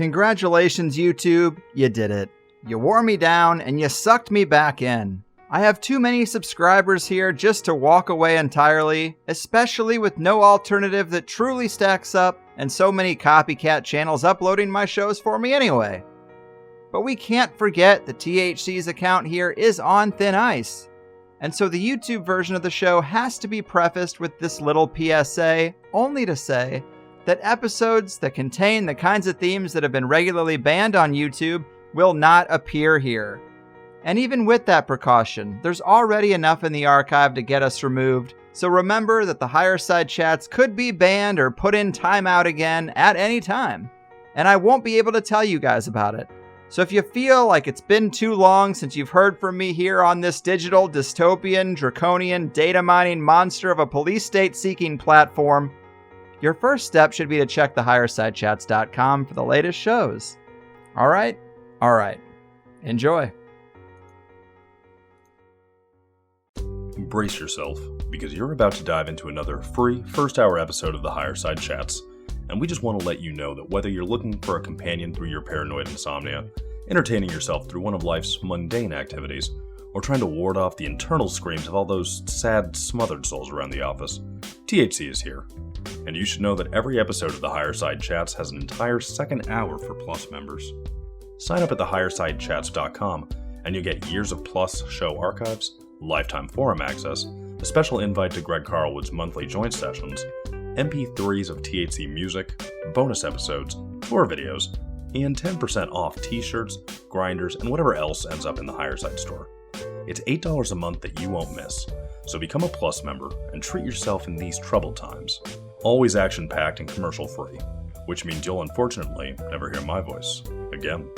Congratulations, YouTube. You did it. You wore me down and you sucked me back in. I have too many subscribers here just to walk away entirely, especially with no alternative that truly stacks up and so many copycat channels uploading my shows for me anyway. But we can't forget that THC's account here is on thin ice. And so the YouTube version of the show has to be prefaced with this little PSA, only to say that episodes that contain the kinds of themes that have been regularly banned on YouTube will not appear here. And even with that precaution, there's already enough in the archive to get us removed, so remember that the higher side chats could be banned or put in timeout again at any time. And I won't be able to tell you guys about it. So if you feel like it's been too long since you've heard from me here on this digital, dystopian, draconian, data mining monster of a police state seeking platform, your first step should be to check the highersidechats.com for the latest shows. All right. Enjoy. Brace yourself, because you're about to dive into another free first-hour episode of the Higher Side Chats, and we just want to let you know that whether you're looking for a companion through your paranoid insomnia, entertaining yourself through one of life's mundane activities, or trying to ward off the internal screams of all those sad, smothered souls around the office, THC is here. And you should know that every episode of the Higher Side Chats has an entire second hour for Plus members. Sign up at thehighersidechats.com and you'll get years of Plus show archives, lifetime forum access, a special invite to Greg Carlwood's monthly joint sessions, MP3s of THC music, bonus episodes, tour videos, and 10% off t-shirts, grinders, and whatever else ends up in the Higher Side store. It's $8 a month that you won't miss, so become a Plus member and treat yourself in these troubled times. Always action-packed and commercial-free, which means you'll unfortunately never hear my voice again.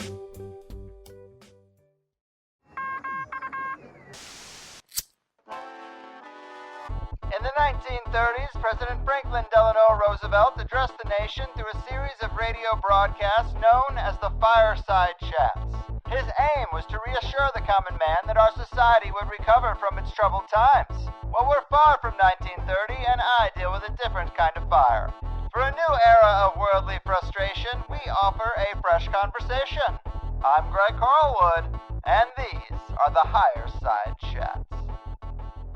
In the 1930s, President Franklin Delano Roosevelt addressed the nation through a series of radio broadcasts known as the Fireside Chats. His aim was to reassure the common man that our society would recover from its troubled times. Well, we're far from 1930, and I deal with a different kind of fire. For a new era of worldly frustration, we offer a fresh conversation. I'm Greg Carlwood, and these are the Higher Side Chats.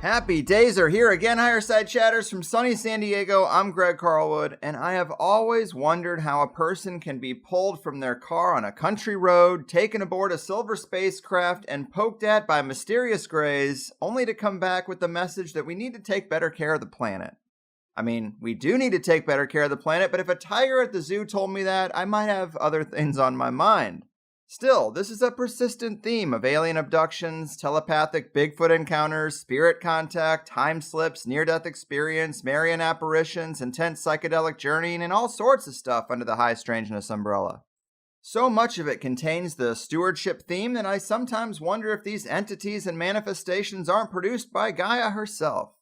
Happy days are here again, Higher Side Chatters from sunny San Diego. I'm Greg Carlwood, and I have always wondered how a person can be pulled from their car on a country road, taken aboard a silver spacecraft, and poked at by mysterious grays, only to come back with the message that we need to take better care of the planet. I mean, we do need to take better care of the planet, but if a tiger at the zoo told me that, I might have other things on my mind. Still, this is a persistent theme of alien abductions, telepathic Bigfoot encounters, spirit contact, time slips, near-death experience, Marian apparitions, intense psychedelic journeying, and all sorts of stuff under the high strangeness umbrella. So much of it contains the stewardship theme that I sometimes wonder if these entities and manifestations aren't produced by Gaia herself.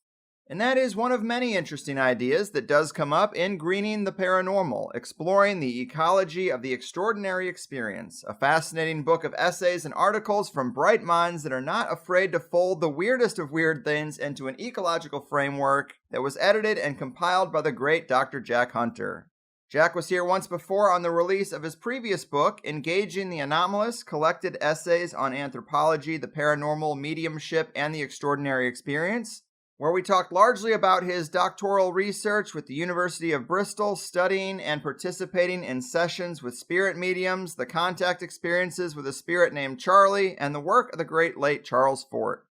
And that is one of many interesting ideas that does come up in Greening the Paranormal, exploring the ecology of the extraordinary experience, a fascinating book of essays and articles from bright minds that are not afraid to fold the weirdest of weird things into an ecological framework that was edited and compiled by the great Dr. Jack Hunter. Jack was here once before on the release of his previous book, Engaging the Anomalous, Collected Essays on Anthropology, the Paranormal, Mediumship, and the Extraordinary Experience, where we talked largely about his doctoral research with the University of Bristol, studying and participating in sessions with spirit mediums, the contact experiences with a spirit named Charlie, and the work of the great late Charles Fort.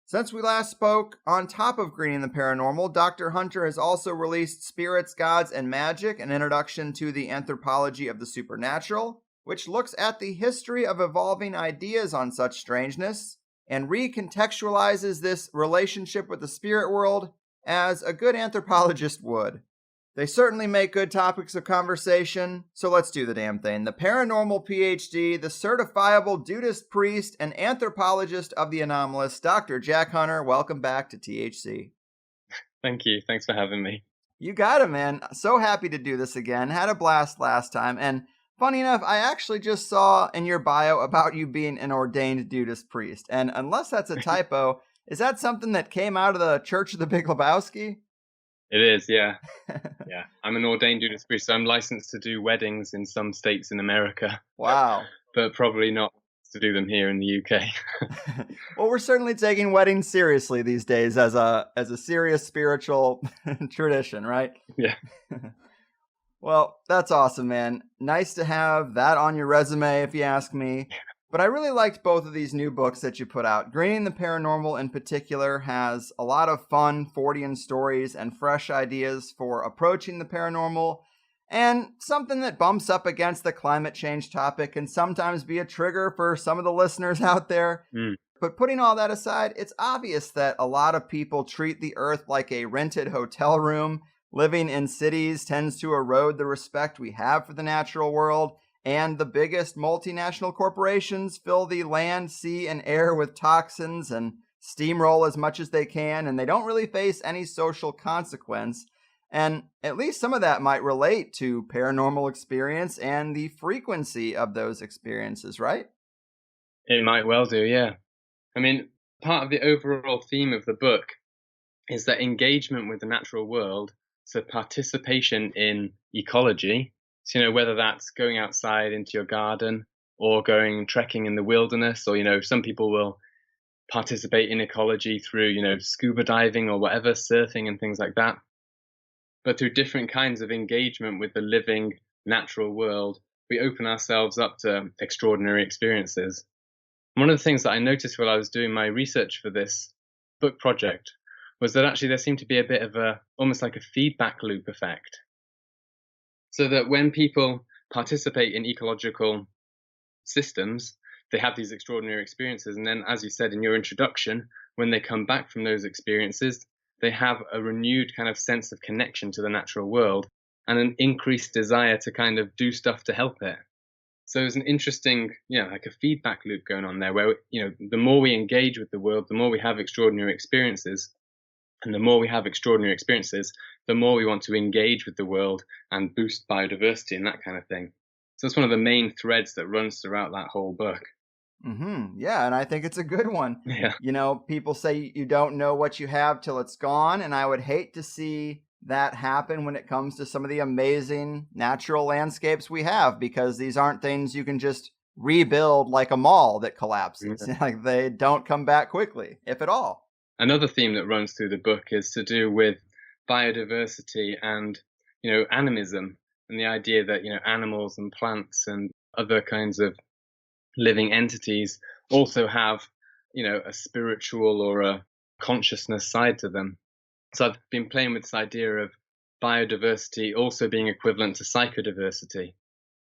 Since we last spoke, on top of Greening the Paranormal, Dr. Hunter has also released Spirits, Gods, and Magic, an introduction to the anthropology of the supernatural, which looks at the history of evolving ideas on such strangeness, and recontextualizes this relationship with the spirit world as a good anthropologist would. They certainly make good topics of conversation, so let's do the damn thing. The Paranormal PhD, the certifiable dudist priest, and anthropologist of the anomalous, Dr. Jack Hunter, welcome back to THC. Thank you. Thanks for having me. You got it, man. So happy to do this again. Had a blast last time, and funny enough, I actually just saw in your bio about you being an ordained dudist priest. And unless that's a typo, is that something that came out of the Church of the Big Lebowski? It is, yeah. Yeah. I'm an ordained Judas priest, so I'm licensed to do weddings in some states in America. Wow. But probably not to do them here in the UK. Well, we're certainly taking weddings seriously these days as a serious spiritual tradition, right? Yeah. Well, that's awesome, man. Nice to have that on your resume, if you ask me. But I really liked both of these new books that you put out. Greening the Paranormal in particular has a lot of fun Fortean stories and fresh ideas for approaching the paranormal, and something that bumps up against the climate change topic can sometimes be a trigger for some of the listeners out there. But putting all that aside, it's obvious that a lot of people treat the Earth like a rented hotel room. Living in cities tends to erode the respect we have for the natural world, and the biggest multinational corporations fill the land, sea, and air with toxins and steamroll as much as they can, and they don't really face any social consequence. And at least some of that might relate to paranormal experience and the frequency of those experiences, right? It might well do, yeah. I mean, part of the overall theme of the book is that engagement with the natural world, so participation in ecology, so, whether that's going outside into your garden or going trekking in the wilderness, or, some people will participate in ecology through, scuba diving or whatever, surfing and things like that. But through different kinds of engagement with the living natural world, we open ourselves up to extraordinary experiences. One of the things that I noticed while I was doing my research for this book project was that actually there seemed to be a bit of almost like a feedback loop effect. So that when people participate in ecological systems, they have these extraordinary experiences. And then, as you said in your introduction, when they come back from those experiences, they have a renewed kind of sense of connection to the natural world and an increased desire to kind of do stuff to help it. So there's an interesting, like a feedback loop going on there where, the more we engage with the world, the more we have extraordinary experiences. And the more we have extraordinary experiences, the more we want to engage with the world and boost biodiversity and that kind of thing. So it's one of the main threads that runs throughout that whole book. Yeah, and I think it's a good one. Yeah. People say you don't know what you have till it's gone, and I would hate to see that happen when it comes to some of the amazing natural landscapes we have, because these aren't things you can just rebuild like a mall that collapses. Yeah. Like, they don't come back quickly, if at all. Another theme that runs through the book is to do with biodiversity and, animism, and the idea that, animals and plants and other kinds of living entities also have, a spiritual or a consciousness side to them. So I've been playing with this idea of biodiversity also being equivalent to psychodiversity.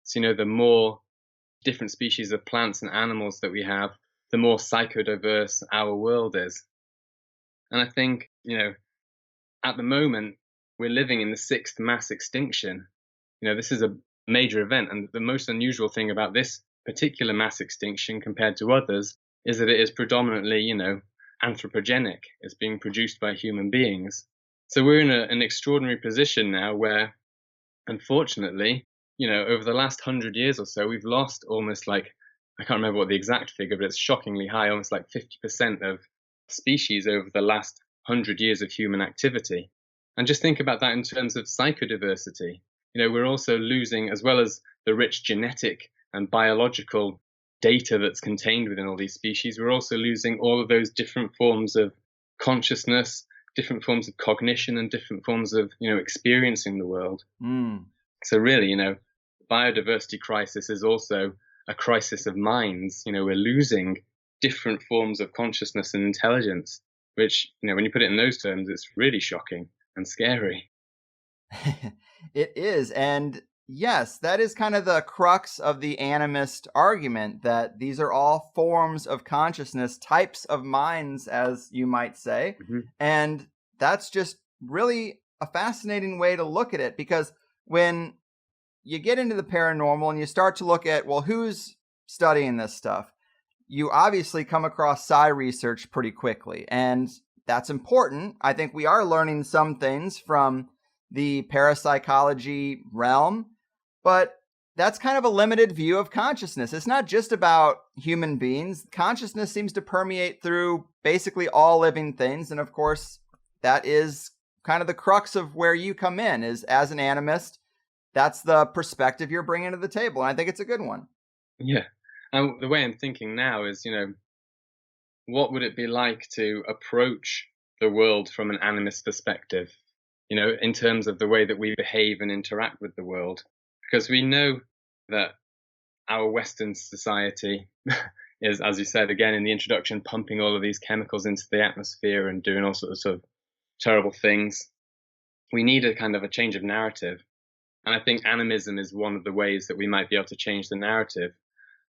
So, the more different species of plants and animals that we have, the more psychodiverse our world is. And I think, at the moment, we're living in the 6th mass extinction. This is a major event. And the most unusual thing about this particular mass extinction compared to others is that it is predominantly, anthropogenic. It's being produced by human beings. So we're in an extraordinary position now where, unfortunately, over the last 100 years or so, we've lost almost I can't remember what the exact figure, but it's shockingly high, almost like 50% of species over the last 100 years of human activity. And just think about that in terms of psychodiversity. We're also losing, as well as the rich genetic and biological data that's contained within all these species, we're also losing all of those different forms of consciousness, different forms of cognition, and different forms of, experiencing the world. So really, biodiversity crisis is also a crisis of minds. We're losing different forms of consciousness and intelligence, which, when you put it in those terms, it's really shocking and scary. It is. And yes, that is kind of the crux of the animist argument, that these are all forms of consciousness, types of minds, as you might say. And that's just really a fascinating way to look at it, because when you get into the paranormal and you start to look at, well, who's studying this stuff, you obviously come across psi research pretty quickly. And that's important. I think we are learning some things from the parapsychology realm, but that's kind of a limited view of consciousness. It's not just about human beings. Consciousness seems to permeate through basically all living things. And of course, that is kind of the crux of where you come in, is as an animist, that's the perspective you're bringing to the table. And I think it's a good one. Yeah. And the way I'm thinking now is, what would it be like to approach the world from an animist perspective, in terms of the way that we behave and interact with the world? Because we know that our Western society is, as you said again in the introduction, pumping all of these chemicals into the atmosphere and doing all sorts of terrible things. We need a kind of a change of narrative. And I think animism is one of the ways that we might be able to change the narrative.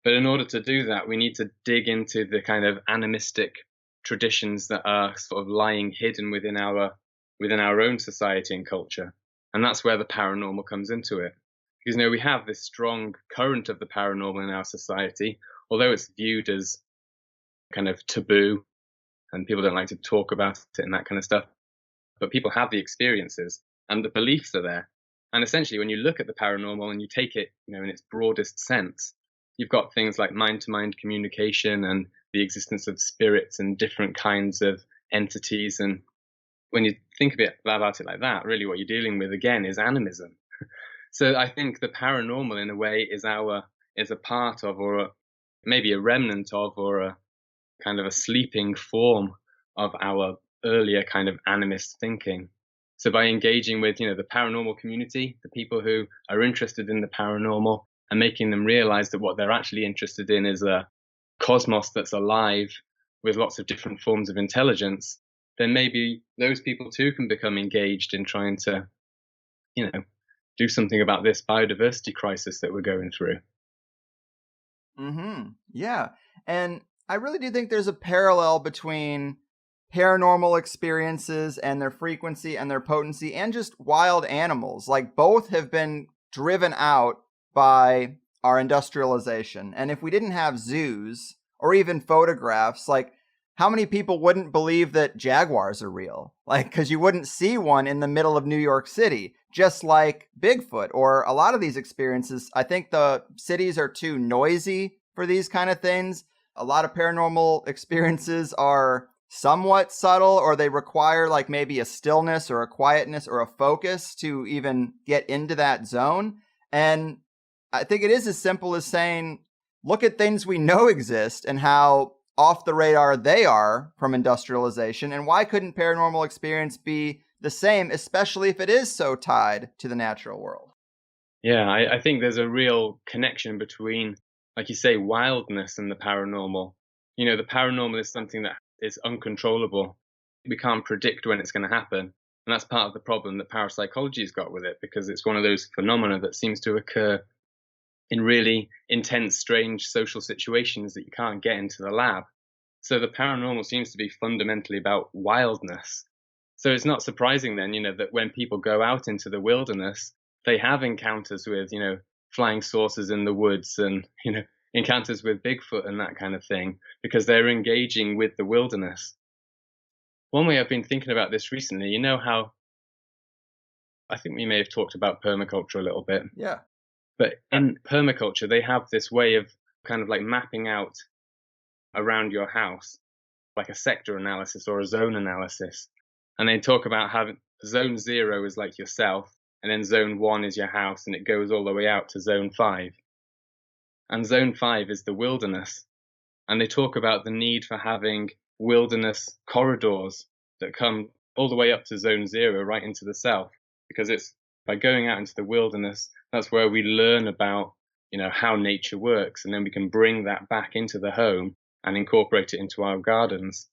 But in order to do that, we need to dig into the kind of animistic traditions that are sort of lying hidden within our own society and culture. And that's where the paranormal comes into it. Because, we have this strong current of the paranormal in our society, although it's viewed as kind of taboo and people don't like to talk about it and that kind of stuff. But people have the experiences and the beliefs are there. And essentially, when you look at the paranormal and you take it, in its broadest sense, you've got things like mind-to-mind communication and the existence of spirits and different kinds of entities. And when you think about it like that, really what you're dealing with, again, is animism. So I think the paranormal, in a way, is a part of, or maybe a remnant of, or a kind of a sleeping form of our earlier kind of animist thinking. So by engaging with, the paranormal community, the people who are interested in the paranormal, and making them realize that what they're actually interested in is a cosmos that's alive with lots of different forms of intelligence, then maybe those people too can become engaged in trying to, do something about this biodiversity crisis that we're going through. Yeah. And I really do think there's a parallel between paranormal experiences and their frequency and their potency and just wild animals. Like, both have been driven out by our industrialization. And if we didn't have zoos or even photographs, like, how many people wouldn't believe that jaguars are real? Like, because you wouldn't see one in the middle of New York City, just like Bigfoot or a lot of these experiences. I think the cities are too noisy for these kind of things. A lot of paranormal experiences are somewhat subtle, or they require like maybe a stillness or a quietness or a focus to even get into that zone. And I think it is as simple as saying, look at things we know exist and how off the radar they are from industrialization. And why couldn't paranormal experience be the same, especially if it is so tied to the natural world? Yeah, I think there's a real connection between, like you say, wildness and the paranormal. The paranormal is something that is uncontrollable. We can't predict when it's going to happen. And that's part of the problem that parapsychology's got with it, because it's one of those phenomena that seems to occur in really intense, strange social situations that you can't get into the lab. So the paranormal seems to be fundamentally about wildness. So it's not surprising then, that when people go out into the wilderness, they have encounters with, flying saucers in the woods and, encounters with Bigfoot and that kind of thing, because they're engaging with the wilderness. One way I've been thinking about this recently, how I think we may have talked about permaculture a little bit. Yeah. But in permaculture, they have this way of kind of like mapping out around your house, like a sector analysis or a zone analysis. And they talk about how zone 0 is like yourself, and then zone 1 is your house, and it goes all the way out to zone 5. And zone 5 is the wilderness. And they talk about the need for having wilderness corridors that come all the way up to zone 0, right into the south, because it's by going out into the wilderness, that's where we learn about, how nature works, and then we can bring that back into the home and incorporate it into our gardens.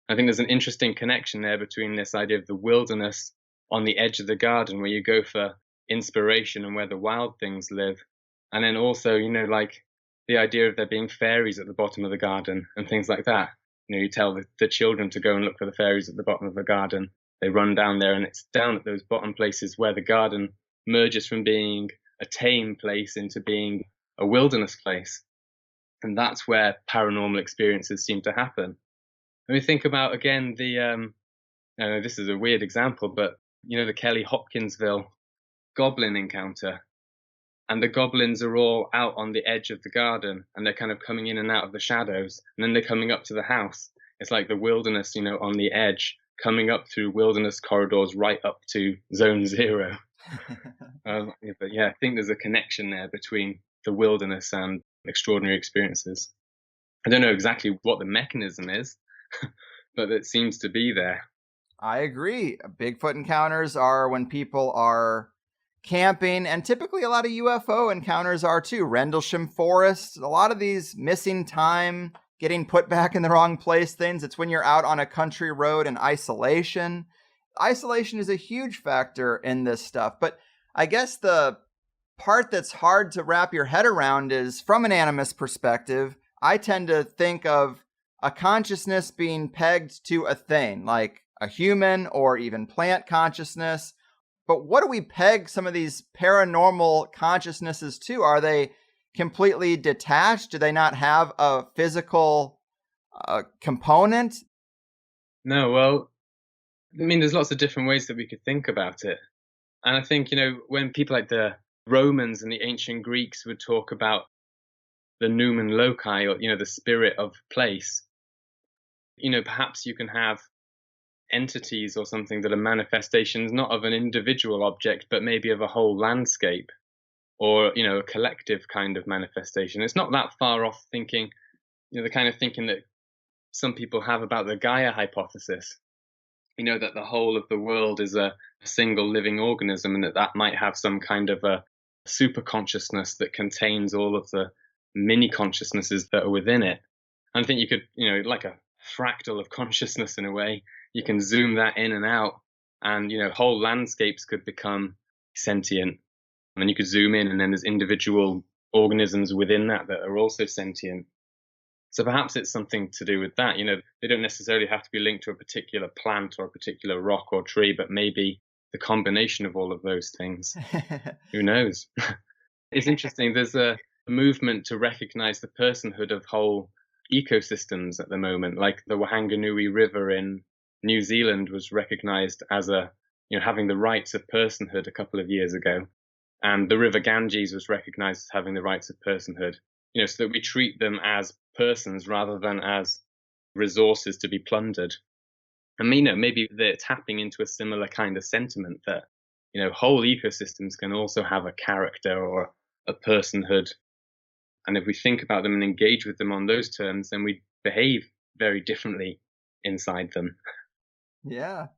I think there's an interesting connection there between this idea of the wilderness on the edge of the garden, where you go for inspiration and where the wild things live, and then also, like the idea of there being fairies at the bottom of the garden and things like that. You tell the children to go and look for the fairies at the bottom of the garden. They run down there, and it's down at those bottom places where the garden merges from being a tame place into being a wilderness place. And that's where paranormal experiences seem to happen. When we think about, again, this is a weird example, but, the Kelly Hopkinsville goblin encounter. And the goblins are all out on the edge of the garden, and they're kind of coming in and out of the shadows, and then they're coming up to the house. It's like the wilderness, on the edge, coming up through wilderness corridors right up to zone zero. But yeah, I think there's a connection there between the wilderness and extraordinary experiences. I don't know exactly what the mechanism is, but it seems to be there. I agree. Bigfoot encounters are when people are camping, and typically a lot of UFO encounters are too. Rendlesham Forest, a lot of these missing time, getting put back in the wrong place things. It's when you're out on a country road in isolation. Isolation is a huge factor in this stuff. But I guess the part that's hard to wrap your head around is, from an animist perspective, I tend to think of a consciousness being pegged to a thing, like a human or even plant consciousness. But what do we peg some of these paranormal consciousnesses to? Are they completely detached? Do they not have a physical component? No, well, I mean, there's lots of different ways that we could think about it. And I think, when people like the Romans and the ancient Greeks would talk about the noumen loci, or, the spirit of place, perhaps you can have entities or something that are manifestations not of an individual object, but maybe of a whole landscape, or a collective kind of manifestation. It's not that far off thinking, the kind of thinking that some people have about the Gaia hypothesis, that the whole of the world is a single living organism, and that might have some kind of a super consciousness that contains all of the mini consciousnesses that are within it. And I think you could, like a fractal of consciousness in a way, you can zoom that in and out, and whole landscapes could become sentient. And then you could zoom in, and then there's individual organisms within that are also sentient. So perhaps it's something to do with that. They don't necessarily have to be linked to a particular plant or a particular rock or tree, but maybe the combination of all of those things. Who knows? It's interesting. There's a movement to recognize the personhood of whole ecosystems at the moment, like the Whanganui River in New Zealand was recognized as having the rights of personhood a couple of years ago. And the River Ganges was recognized as having the rights of personhood, so that we treat them as persons rather than as resources to be plundered. And maybe they're tapping into a similar kind of sentiment that, whole ecosystems can also have a character or a personhood. And if we think about them and engage with them on those terms, then we behave very differently inside them. Yeah.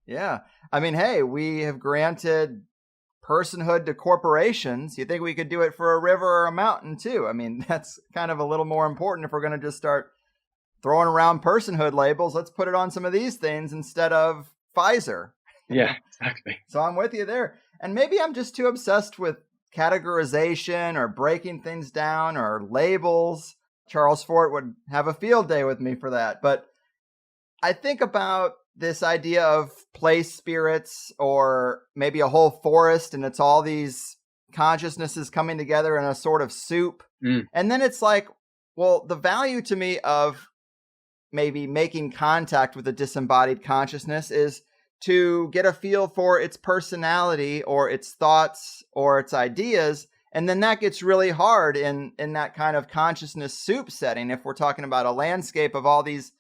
I mean, hey, we have granted personhood to corporations. You think we could do it for a river or a mountain too? I mean, that's kind of a little more important if we're going to just start throwing around personhood labels. Let's put it on some of these things instead of Pfizer. Yeah, exactly. So I'm with you there. And maybe I'm just too obsessed with categorization or breaking things down or labels. Charles Fort would have a field day with me for that. But I think about this idea of place spirits, or maybe a whole forest, and it's all these consciousnesses coming together in a sort of soup. And then it's like, well, the value to me of maybe making contact with a disembodied consciousness is to get a feel for its personality or its thoughts or its ideas. And then that gets really hard in that kind of consciousness soup setting, if we're talking about a landscape of all these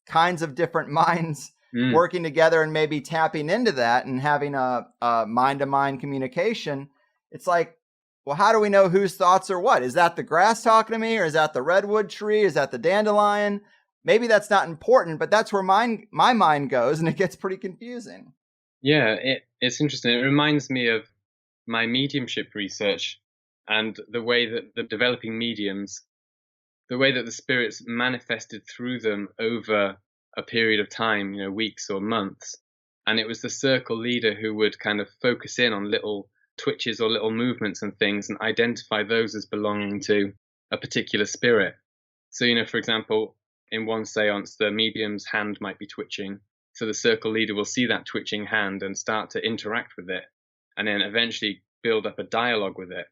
kinds of different minds working together and maybe tapping into that and having a mind-to-mind communication. It's like, well, how do we know whose thoughts are what? Is that the grass talking to me, or is that the redwood tree? Is that the dandelion? Maybe that's not important, but that's where my mind goes, and it gets pretty confusing. Yeah, it's interesting. It reminds me of my mediumship research and the way that the developing mediums, the way that the spirits manifested through them over a period of time, weeks or months. And it was the circle leader who would kind of focus in on little twitches or little movements and things and identify those as belonging to a particular spirit. So, for example, in one seance, the medium's hand might be twitching. So the circle leader will see that twitching hand and start to interact with it, and then eventually build up a dialogue with it.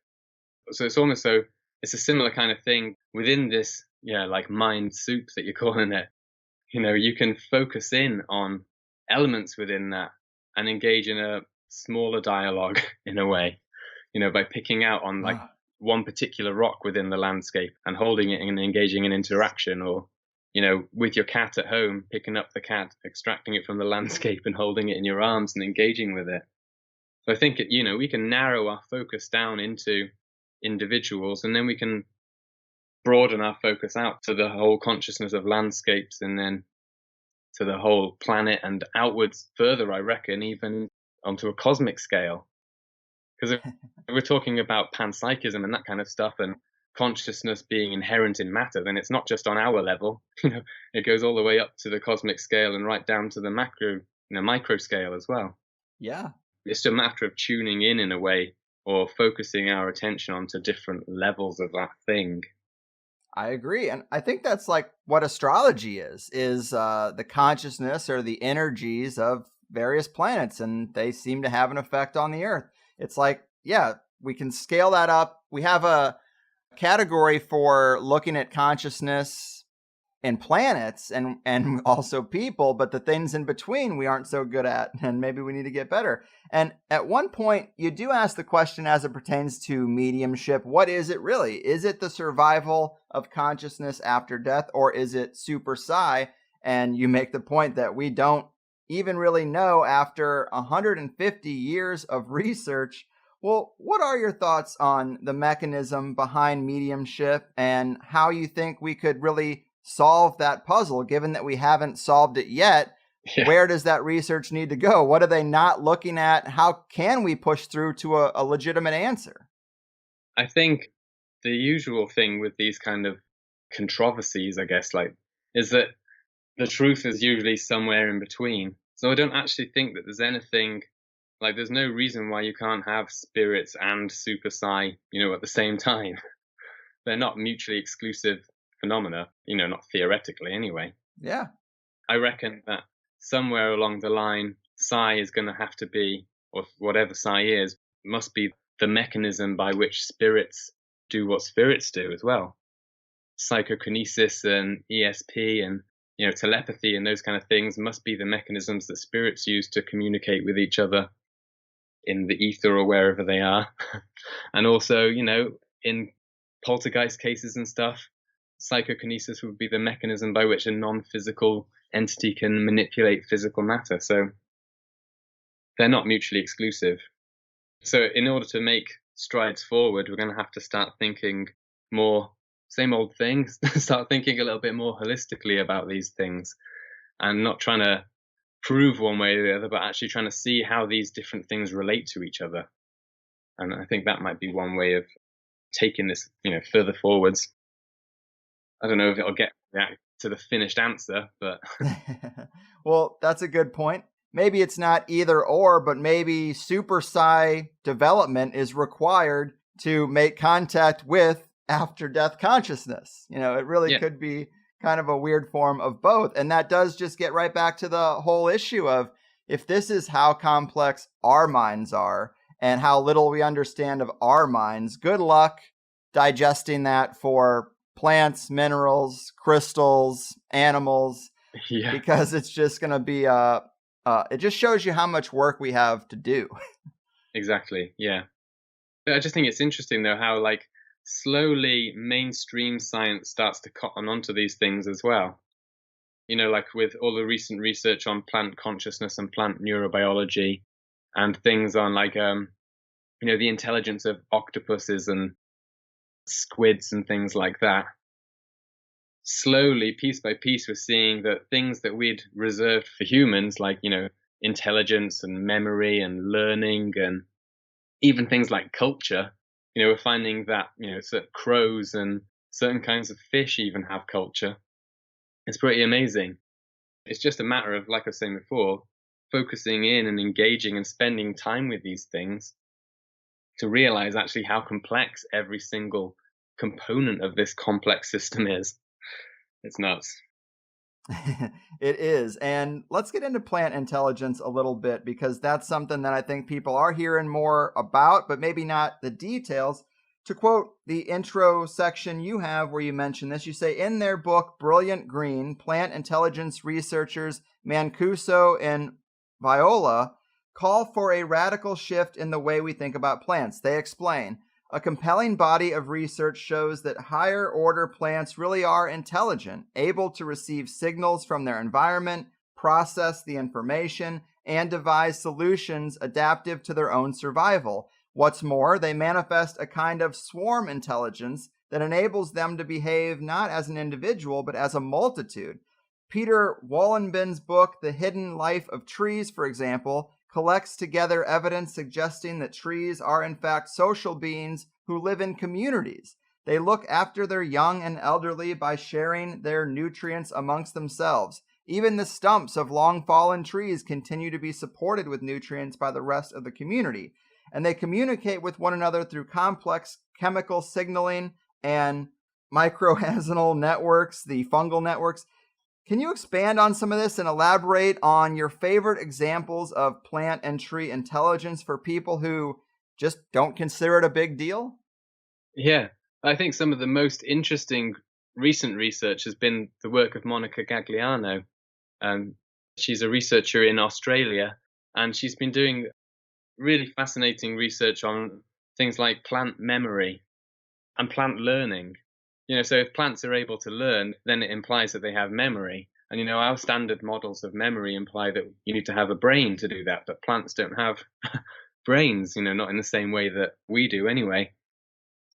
So it's almost so it's a similar kind of thing within this, like mind soup that you're calling it. You can focus in on elements within that and engage in a smaller dialogue in a way, by picking out on like one particular rock within the landscape and holding it and engaging in interaction, or, with your cat at home, picking up the cat, extracting it from the landscape and holding it in your arms and engaging with it. So I think, we can narrow our focus down into individuals, and then we can broaden our focus out to the whole consciousness of landscapes, and then to the whole planet, and outwards further, I reckon, even onto a cosmic scale. Because if we're talking about panpsychism and that kind of stuff, and consciousness being inherent in matter, then it's not just on our level. It goes all the way up to the cosmic scale and right down to the micro scale as well. Yeah. It's a matter of tuning in a way, or focusing our attention onto different levels of that thing. I agree. And I think that's like what astrology is the consciousness or the energies of various planets, and they seem to have an effect on the Earth. It's like, yeah, we can scale that up. We have a category for looking at consciousness and planets and also people, but the things in between we aren't so good at, and maybe we need to get better. And at one point, you do ask the question as it pertains to mediumship, what is it really? Is it the survival of consciousness after death, or is it super psi? And you make the point that we don't even really know after 150 years of research. Well, what are your thoughts on the mechanism behind mediumship and how you think we could really solve that puzzle, given that we haven't solved it yet? Yeah. Where does that research need to go? What are they not looking at? How can we push through to a legitimate answer? I think the usual thing with these kind of controversies, I guess, is that the truth is usually somewhere in between. So I don't actually think that there's anything, there's no reason why you can't have spirits and super psi, at the same time. They're not mutually exclusive phenomena, not theoretically anyway. Yeah. I reckon that somewhere along the line, psi is going to have to be, or whatever psi is, must be the mechanism by which spirits do what spirits do as well. Psychokinesis and ESP and telepathy and those kind of things must be the mechanisms that spirits use to communicate with each other in the ether or wherever they are. And also, in poltergeist cases and stuff, psychokinesis would be the mechanism by which a non-physical entity can manipulate physical matter. So they're not mutually exclusive. So in order to make strides forward, we're going to have to start thinking more same old things, start thinking a little bit more holistically about these things, and not trying to prove one way or the other, but actually trying to see how these different things relate to each other. And I think that might be one way of taking this, further forwards. I don't know if it'll get to the finished answer, but well, that's a good point. Maybe it's not either or, but maybe super psi development is required to make contact with after death consciousness. It really could be kind of a weird form of both. And that does just get right back to the whole issue of, if this is how complex our minds are and how little we understand of our minds, good luck digesting that for plants, minerals, crystals, animals, because it's just going to be it just shows you how much work we have to do. Exactly. Yeah. I just think it's interesting though how slowly mainstream science starts to cotton onto these things as well. With all the recent research on plant consciousness and plant neurobiology, and things on the intelligence of octopuses and squids and things like that. Slowly, piece by piece, we're seeing that things that we'd reserved for humans, intelligence and memory and learning, and even things like culture, we're finding that, certain crows and certain kinds of fish even have culture. It's pretty amazing. It's just a matter of, like I was saying before, focusing in and engaging and spending time with these things to realize actually how complex every single component of this complex system is. It's nuts. It is. And let's get into plant intelligence a little bit, because that's something that I think people are hearing more about, but maybe not the details. To quote the intro section you have where you mention this, you say, in their book, Brilliant Green, plant intelligence researchers Mancuso and Viola call for a radical shift in the way we think about plants. They explain, a compelling body of research shows that higher order plants really are intelligent, able to receive signals from their environment, process the information, and devise solutions adaptive to their own survival. What's more, they manifest a kind of swarm intelligence that enables them to behave not as an individual, but as a multitude. Peter Wollenbin's book, The Hidden Life of Trees, for example, collects together evidence suggesting that trees are in fact social beings who live in communities. They look after their young and elderly by sharing their nutrients amongst themselves. Even the stumps of long fallen trees continue to be supported with nutrients by the rest of the community. And they communicate with one another through complex chemical signaling and microhazonal networks, the fungal networks. Can you expand on some of this and elaborate on your favorite examples of plant and tree intelligence for people who just don't consider it a big deal? Yeah, I think some of the most interesting recent research has been the work of Monica Gagliano. She's a researcher in Australia, and she's been doing really fascinating research on things like plant memory and plant learning. So if plants are able to learn, then it implies that they have memory. And, our standard models of memory imply that you need to have a brain to do that, but plants don't have brains, not in the same way that we do anyway.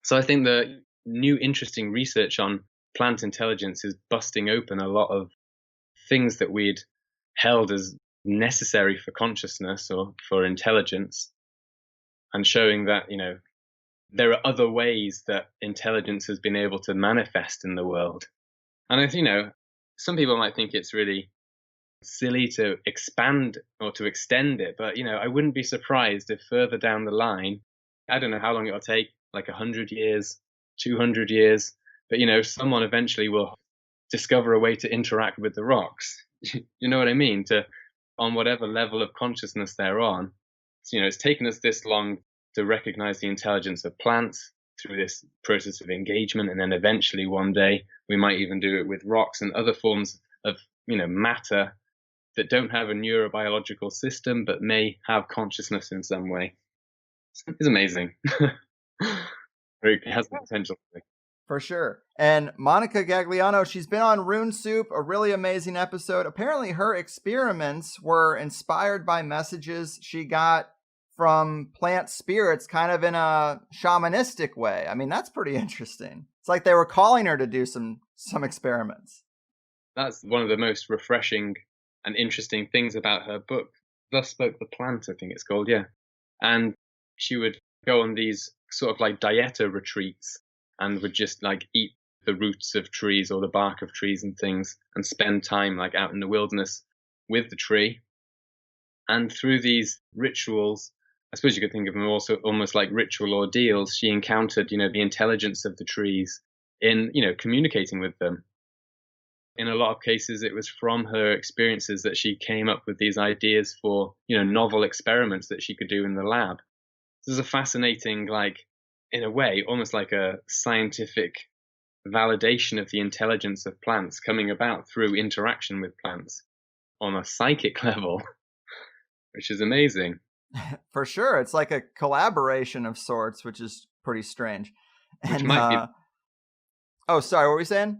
So I think the new interesting research on plant intelligence is busting open a lot of things that we'd held as necessary for consciousness or for intelligence, and showing that, there are other ways that intelligence has been able to manifest in the world. And if, some people might think it's really silly to expand or to extend it, but, I wouldn't be surprised if further down the line, I don't know how long it'll take, like 100 years, 200 years, but, someone eventually will discover a way to interact with the rocks. You know what I mean? On whatever level of consciousness they're on. So, it's taken us this long to recognize the intelligence of plants through this process of engagement, and then eventually one day we might even do it with rocks and other forms of matter that don't have a neurobiological system but may have consciousness in some way. It's amazing. It has the potential. For sure. And Monica Gagliano, she's been on Rune Soup, a really amazing episode. Apparently her experiments were inspired by messages she got from plant spirits, kind of in a shamanistic way. I mean, that's pretty interesting. It's like they were calling her to do some experiments. That's one of the most refreshing and interesting things about her book. Thus Spoke the Plant, I think it's called, yeah. And she would go on these sort of like dieta retreats and would just like eat the roots of trees or the bark of trees and things, and spend time like out in the wilderness with the tree. And through these rituals, I suppose you could think of them also almost like ritual ordeals, she encountered, the intelligence of the trees in, communicating with them. In a lot of cases, it was from her experiences that she came up with these ideas for, novel experiments that she could do in the lab. This is a fascinating, like, in a way, almost like a scientific validation of the intelligence of plants coming about through interaction with plants on a psychic level, which is amazing. For sure. It's like a collaboration of sorts, which is pretty strange. Which might be... Oh, sorry, what were we saying?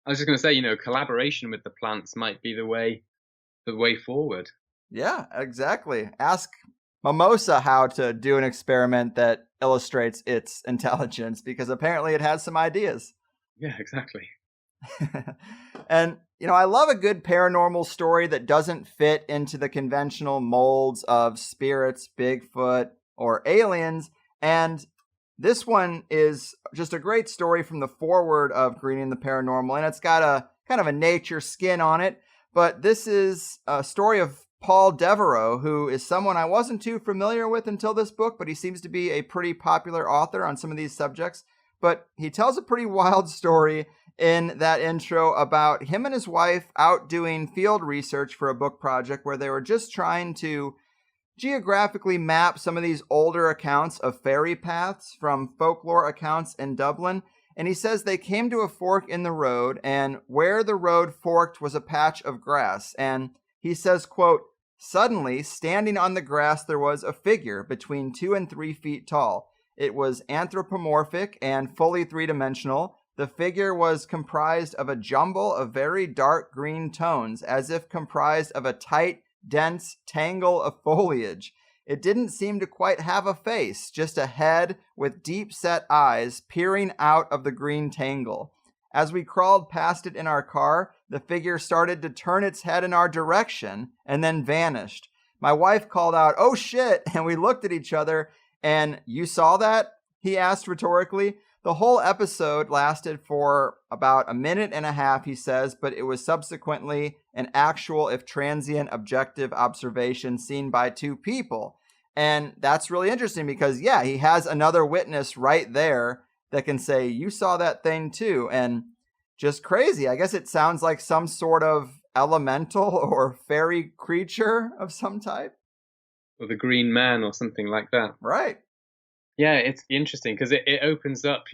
I was just going to say, collaboration with the plants might be the way forward. Yeah, exactly. Ask Mimosa how to do an experiment that illustrates its intelligence, because apparently it has some ideas. Yeah, exactly. And, I love a good paranormal story that doesn't fit into the conventional molds of spirits, Bigfoot, or aliens. And this one is just a great story from the foreword of Greening the Paranormal, and it's got a kind of a nature skin on it. But this is a story of Paul Devereaux, who is someone I wasn't too familiar with until this book, but he seems to be a pretty popular author on some of these subjects. But he tells a pretty wild story in that intro about him and his wife out doing field research for a book project where they were just trying to geographically map some of these older accounts of fairy paths from folklore accounts in Dublin. And he says they came to a fork in the road, and where the road forked was a patch of grass. And he says, quote, "Suddenly, standing on the grass, there was a figure between 2 and 3 feet tall. It was anthropomorphic and fully three-dimensional. The figure was comprised of a jumble of very dark green tones, as if comprised of a tight, dense tangle of foliage. It didn't seem to quite have a face, just a head with deep-set eyes peering out of the green tangle. As we crawled past it in our car, the figure started to turn its head in our direction and then vanished. My wife called out, "Oh shit," and we looked at each other, and "You saw that?" he asked rhetorically. The whole episode lasted for about a minute and a half, he says, but it was subsequently an actual, if transient, objective observation seen by two people. And that's really interesting because, yeah, he has another witness right there that can say, "You saw that thing too." And just crazy. I guess it sounds like some sort of elemental or fairy creature of some type. Or the Green Man or something like that. Right. Yeah, it's interesting because it opens up,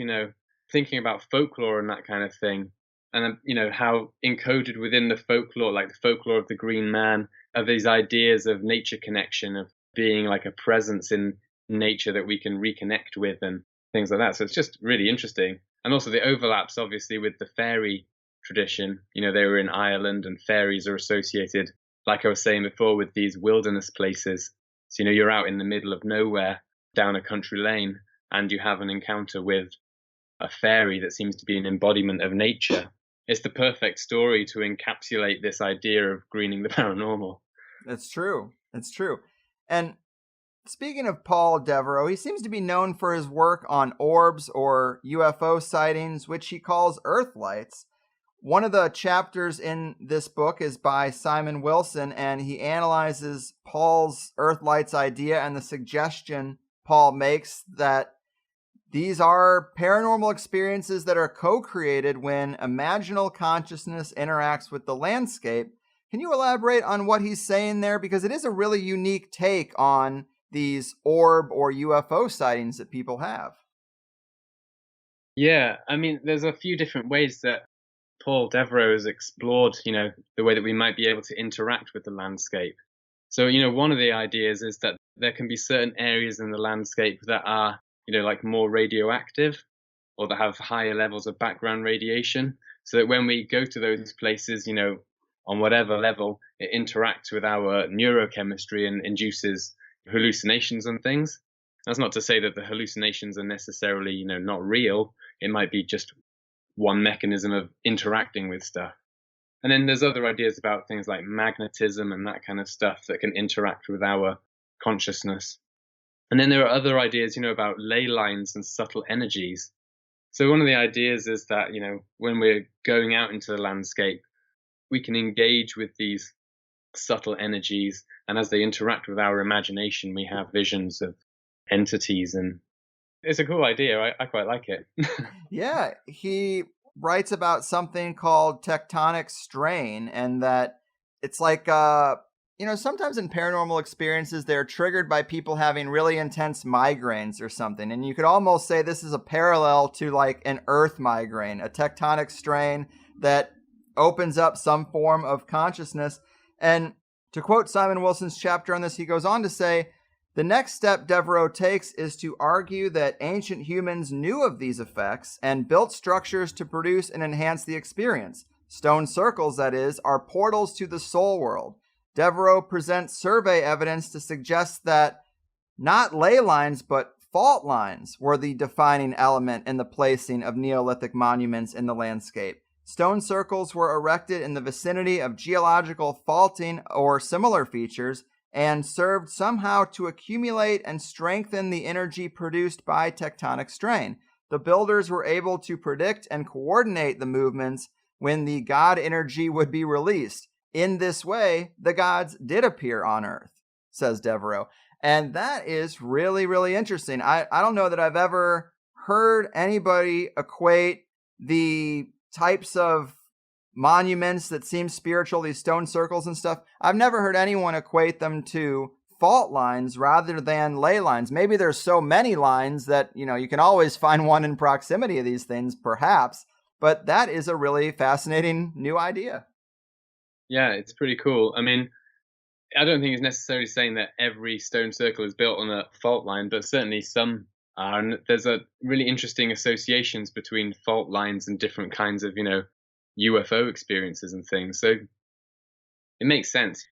thinking about folklore and that kind of thing. And, how encoded within the folklore, like the folklore of the Green Man, are these ideas of nature connection, of being like a presence in nature that we can reconnect with and things like that. So it's just really interesting. And also the overlaps, obviously, with the fairy tradition. They were in Ireland, and fairies are associated, like I was saying before, with these wilderness places. So, you're out in the middle of nowhere, down a country lane, and you have an encounter with a fairy that seems to be an embodiment of nature. It's the perfect story to encapsulate this idea of greening the paranormal. It's true. It's true. And speaking of Paul Devereaux, he seems to be known for his work on orbs or UFO sightings, which he calls earthlights. One of the chapters in this book is by Simon Wilson, and he analyzes Paul's earthlights idea and the suggestion Paul makes that these are paranormal experiences that are co-created when imaginal consciousness interacts with the landscape. Can you elaborate on what he's saying there? Because it is a really unique take on these orb or UFO sightings that people have. Yeah, I mean, there's a few different ways that Paul Devereaux has explored, the way that we might be able to interact with the landscape. So, one of the ideas is that there can be certain areas in the landscape that are, like more radioactive, or that have higher levels of background radiation. So that when we go to those places, on whatever level, it interacts with our neurochemistry and induces hallucinations and things. That's not to say that the hallucinations are necessarily, not real. It might be just one mechanism of interacting with stuff. And then there's other ideas about things like magnetism and that kind of stuff that can interact with our consciousness. And then there are other ideas, about ley lines and subtle energies. So one of the ideas is that, when we're going out into the landscape, we can engage with these subtle energies, and as they interact with our imagination, we have visions of entities, and it's a cool idea. I quite like it. Yeah, he writes about something called tectonic strain, and that it's like, sometimes in paranormal experiences, they're triggered by people having really intense migraines or something. And you could almost say this is a parallel to like an earth migraine, a tectonic strain that opens up some form of consciousness. And to quote Simon Wilson's chapter on this, he goes on to say, "The next step Devereaux takes is to argue that ancient humans knew of these effects and built structures to produce and enhance the experience. Stone circles, that is, are portals to the soul world. Devereaux presents survey evidence to suggest that not ley lines, but fault lines were the defining element in the placing of Neolithic monuments in the landscape. Stone circles were erected in the vicinity of geological faulting or similar features and served somehow to accumulate and strengthen the energy produced by tectonic strain. The builders were able to predict and coordinate the movements when the god energy would be released. In this way, the gods did appear on Earth," says Devereaux. And that is really, really interesting. I don't know that I've ever heard anybody equate the types of monuments that seem spiritual, these stone circles and stuff. I've never heard anyone equate them to fault lines rather than ley lines. Maybe there's so many lines that, you can always find one in proximity of these things, perhaps. But that is a really fascinating new idea. Yeah, it's pretty cool. I mean, I don't think it's necessarily saying that every stone circle is built on a fault line, but certainly some And there's a really interesting associations between fault lines and different kinds of, UFO experiences and things. So it makes sense.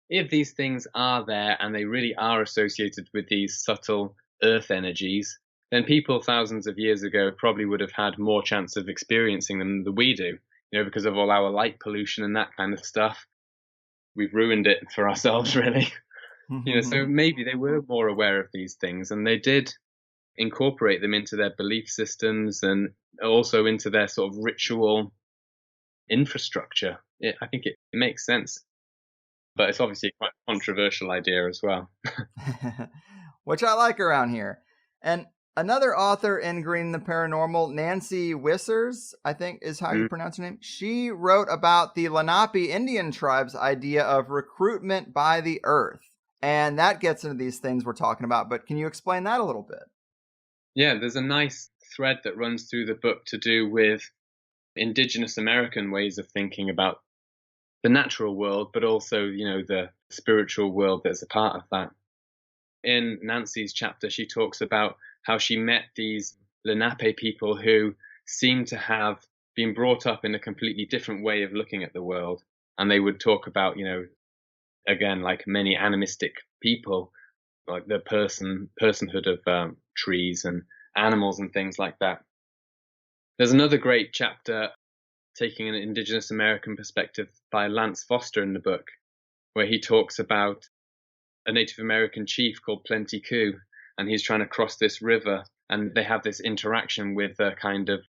If these things are there and they really are associated with these subtle earth energies, then people thousands of years ago probably would have had more chance of experiencing them than we do, because of all our light pollution and that kind of stuff. We've ruined it for ourselves, really. So maybe they were more aware of these things and they did incorporate them into their belief systems and also into their sort of ritual infrastructure. I think it makes sense. But it's obviously quite a controversial idea as well. Which I like around here. And another author in Green the Paranormal, Nancy Wissers, I think is how you pronounce her name. She wrote about the Lenape Indian tribe's idea of recruitment by the earth. And that gets into these things we're talking about. But can you explain that a little bit? Yeah, there's a nice thread that runs through the book to do with indigenous American ways of thinking about the natural world, but also, the spiritual world that's a part of that. In Nancy's chapter, she talks about how she met these Lenape people who seem to have been brought up in a completely different way of looking at the world. And they would talk about, again, like many animistic people, like the personhood of trees and animals and things like that. There's another great chapter taking an indigenous American perspective by Lance Foster in the book, where he talks about a Native American chief called Plenty Coups, and he's trying to cross this river, and they have this interaction with a kind of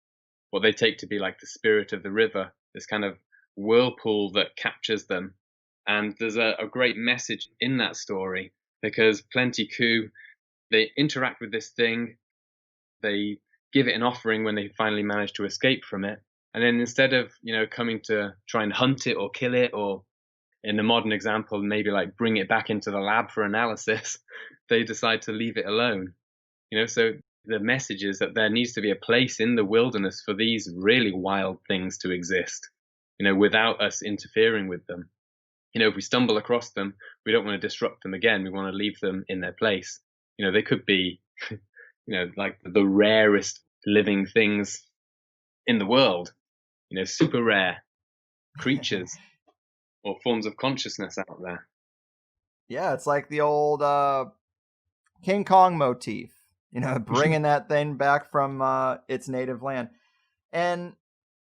what they take to be like the spirit of the river, this kind of whirlpool that captures them. And there's a great message in that story, because Plenty Coups, they interact with this thing, they give it an offering when they finally manage to escape from it. And then instead of, coming to try and hunt it or kill it, or in the modern example, maybe like bring it back into the lab for analysis, they decide to leave it alone. So the message is that there needs to be a place in the wilderness for these really wild things to exist, without us interfering with them. If we stumble across them, we don't want to disrupt them again. We want to leave them in their place. They could be, like the rarest living things in the world, super rare creatures or forms of consciousness out there. Yeah, it's like the old King Kong motif, bringing that thing back from its native land. And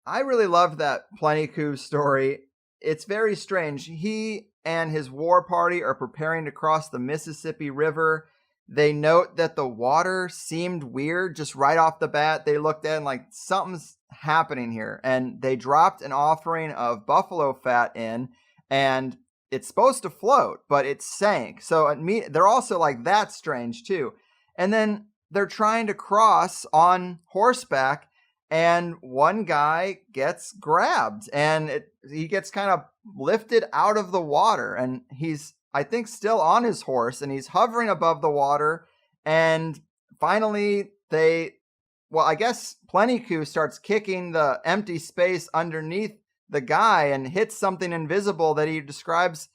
I really love that Plenty Coups story. It's very strange. He and his war party are preparing to cross the Mississippi River. They note that the water seemed weird just right off the bat. They looked at it and like something's happening here. And they dropped an offering of buffalo fat in, and it's supposed to float, but it sank. So they're also like, that's strange too. And then they're trying to cross on horseback, and one guy gets grabbed and he gets kind of lifted out of the water, and he's, I think, still on his horse, and he's hovering above the water. And finally I guess Plenty Coups starts kicking the empty space underneath the guy and hits something invisible that he describes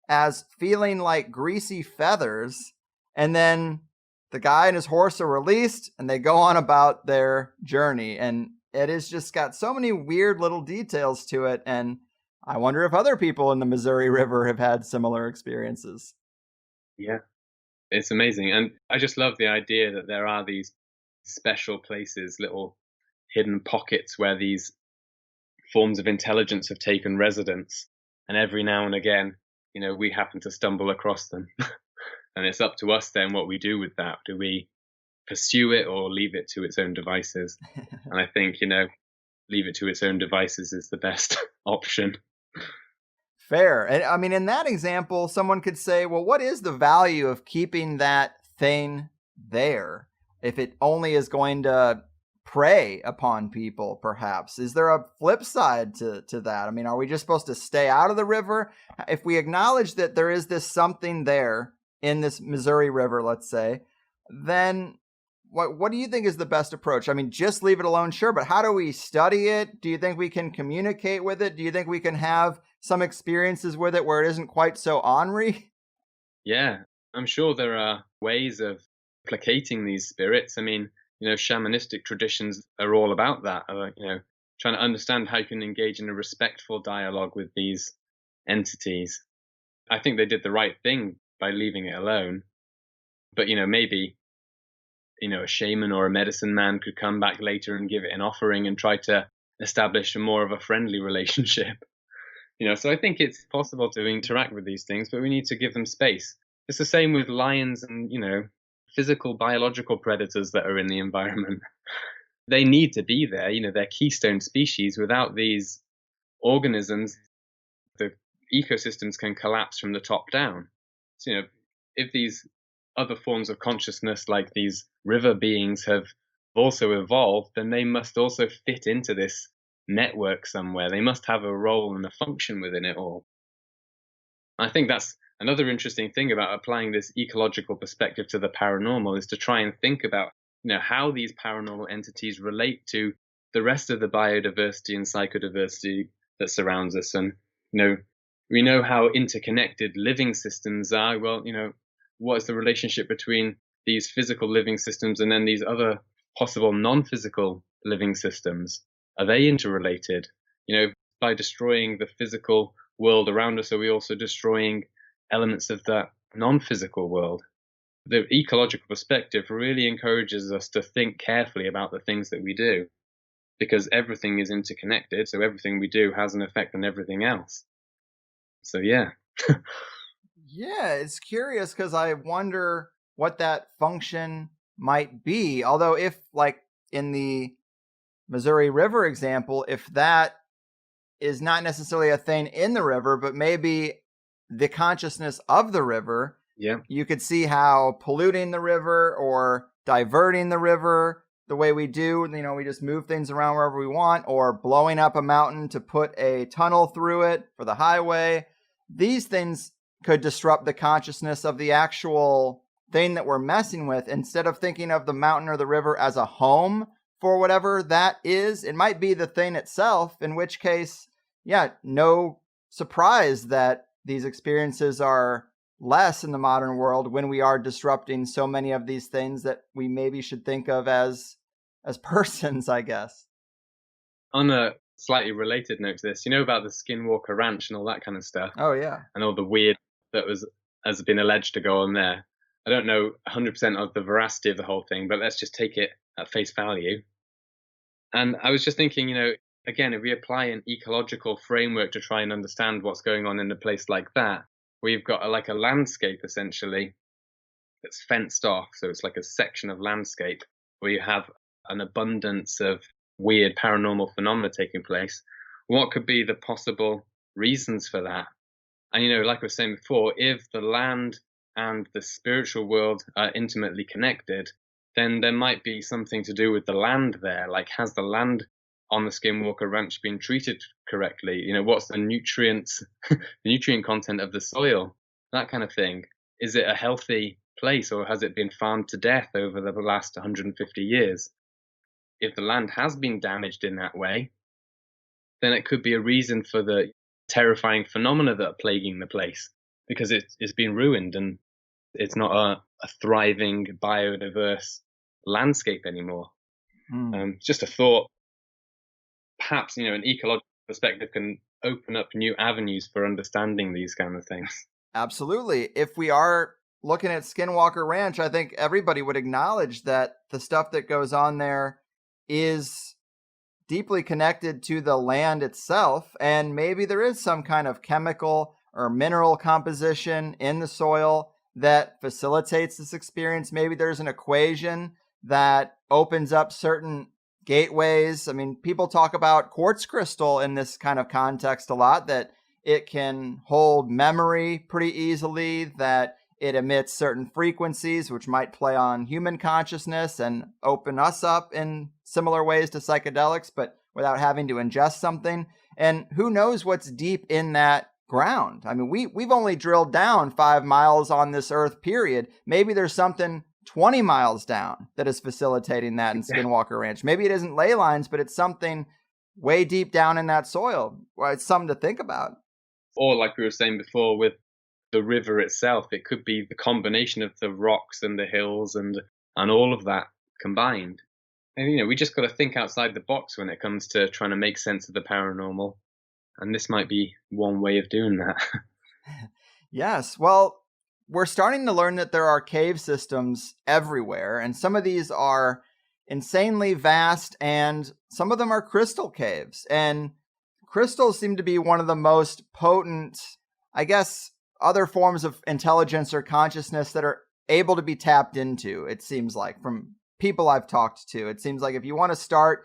as feeling like greasy feathers. And then the guy and his horse are released, and they go on about their journey. And it has just got so many weird little details to it. And I wonder if other people in the Missouri River have had similar experiences. Yeah, it's amazing. And I just love the idea that there are these special places, little hidden pockets where these forms of intelligence have taken residence. And every now and again, we happen to stumble across them. And it's up to us then what we do with that. Do we pursue it or leave it to its own devices? And I think, leave it to its own devices is the best option. Fair. And I mean, in that example, someone could say, well, what is the value of keeping that thing there if it only is going to prey upon people, perhaps? Is there a flip side to that? I mean, are we just supposed to stay out of the river? If we acknowledge that there is this something there in this Missouri River, let's say, then what do you think is the best approach? I mean, just leave it alone, sure, but how do we study it? Do you think we can communicate with it? Do you think we can have some experiences with it where it isn't quite so ornery? Yeah, I'm sure there are ways of placating these spirits. I mean, shamanistic traditions are all about that, trying to understand how you can engage in a respectful dialogue with these entities. I think they did the right thing by leaving it alone. But, maybe, a shaman or a medicine man could come back later and give it an offering and try to establish more of a friendly relationship. So I think it's possible to interact with these things, but we need to give them space. It's the same with lions and, physical biological predators that are in the environment. They need to be there. They're keystone species. Without these organisms, the ecosystems can collapse from the top down. So, if these other forms of consciousness, like these river beings, have also evolved, then they must also fit into this network somewhere. They must have a role and a function within it all. I think that's another interesting thing about applying this ecological perspective to the paranormal, is to try and think about, how these paranormal entities relate to the rest of the biodiversity and psychodiversity that surrounds us. And, we know how interconnected living systems are. Well, what is the relationship between these physical living systems and then these other possible non-physical living systems? Are they interrelated? By destroying the physical world around us, are we also destroying elements of that non-physical world? The ecological perspective really encourages us to think carefully about the things that we do, because everything is interconnected, so everything we do has an effect on everything else. So, yeah. Yeah, it's curious because I wonder what that function might be. Although if, like in the Missouri River example, if that is not necessarily a thing in the river, but maybe the consciousness of the river, you could see how polluting the river or diverting the river the way we do, we just move things around wherever we want, or blowing up a mountain to put a tunnel through it for the highway. These things could disrupt the consciousness of the actual thing that we're messing with. Instead of thinking of the mountain or the river as a home for whatever that is, it might be the thing itself, in which case, no surprise that these experiences are less in the modern world when we are disrupting so many of these things that we maybe should think of as persons, I guess. On a slightly related note to this, about the Skinwalker Ranch and all that kind of stuff? Oh, yeah. And all the weird that has been alleged to go on there. I don't know 100% of the veracity of the whole thing, but let's just take it at face value. And I was just thinking, again, if we apply an ecological framework to try and understand what's going on in a place like that, we've got a landscape essentially that's fenced off. So it's like a section of landscape where you have an abundance of weird paranormal phenomena taking place. What could be the possible reasons for that? And, like I was saying before, if the land and the spiritual world are intimately connected, then there might be something to do with the land there. Like, has the land on the Skinwalker Ranch been treated correctly? What's the nutrient content of the soil? That kind of thing. Is it a healthy place, or has it been farmed to death over the last 150 years? If the land has been damaged in that way, then it could be a reason for the terrifying phenomena that are plaguing the place, because it's been ruined and it's not a thriving, biodiverse landscape anymore. Just a thought. Perhaps, an ecological perspective can open up new avenues for understanding these kind of things. Absolutely. If we are looking at Skinwalker Ranch, I think everybody would acknowledge that the stuff that goes on there is deeply connected to the land itself. And maybe there is some kind of chemical or mineral composition in the soil that facilitates this experience. Maybe there's an equation that opens up certain gateways. I mean, people talk about quartz crystal in this kind of context a lot, that it can hold memory pretty easily, that it emits certain frequencies which might play on human consciousness and open us up in similar ways to psychedelics, but without having to ingest something. And who knows what's deep in that ground? I mean, we've only drilled down 5 miles on this earth, period. Maybe there's something 20 miles down that is facilitating that in Skinwalker Ranch. Maybe it isn't ley lines, but it's something way deep down in that soil. Well, it's something to think about. Or like we were saying before, with the river itself, it could be the combination of the rocks and the hills and and all of that combined. And, we just got to think outside the box when it comes to trying to make sense of the paranormal. And this might be one way of doing that. Yes. Well, we're starting to learn that there are cave systems everywhere, and some of these are insanely vast, and some of them are crystal caves. And crystals seem to be one of the most potent, I guess, other forms of intelligence or consciousness that are able to be tapped into, it seems like, from people I've talked to. It seems like if you want to start,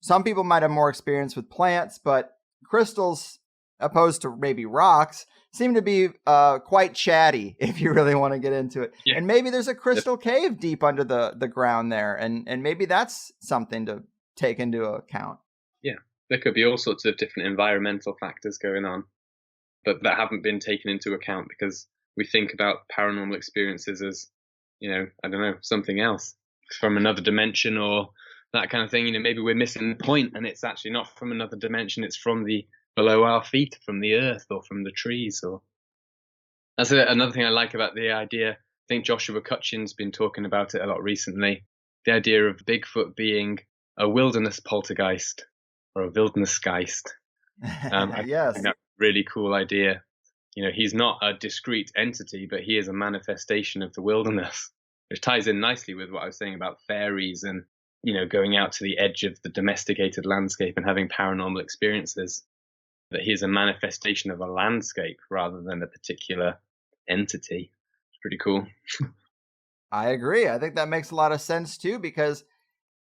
some people might have more experience with plants, but crystals, opposed to maybe rocks, seem to be quite chatty if you really want to get into it. Yeah. And maybe there's a crystal cave deep under the ground there, and maybe that's something to take into account. Yeah, there could be all sorts of different environmental factors going on, but that haven't been taken into account because we think about paranormal experiences as, I don't know, something else from another dimension or that kind of thing. Maybe we're missing the point, and it's actually not from another dimension. It's from the below our feet, from the earth or from the trees. Or that's another thing I like about the idea. I think Joshua Cutchin's been talking about it a lot recently. The idea of Bigfoot being a wilderness poltergeist or a wildernessgeist. Yes. I think that's a really cool idea. He's not a discrete entity, but he is a manifestation of the wilderness, which ties in nicely with what I was saying about fairies and, going out to the edge of the domesticated landscape and having paranormal experiences. That he is a manifestation of a landscape rather than a particular entity. It's pretty cool. I agree. I think that makes a lot of sense too, because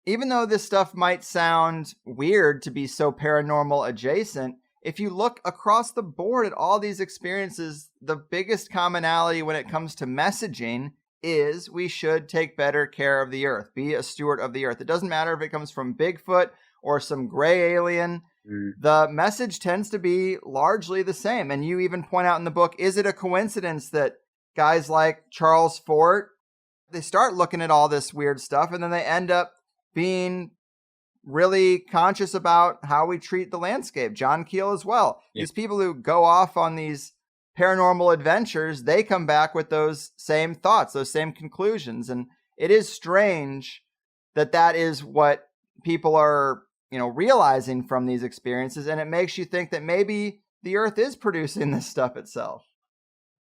even though this stuff might sound weird to be so paranormal adjacent, if you look across the board at all these experiences, the biggest commonality when it comes to messaging is we should take better care of the earth, be a steward of the earth. It doesn't matter if it comes from Bigfoot or some gray alien. The message tends to be largely the same. And you even point out in the book, is it a coincidence that guys like Charles Fort, they start looking at all this weird stuff and then they end up being really conscious about how we treat the landscape? John Keel as well. Yeah. These people who go off on these paranormal adventures, they come back with those same thoughts, those same conclusions. And it is strange that that is what people are realizing from these experiences, and it makes you think that maybe the earth is producing this stuff itself.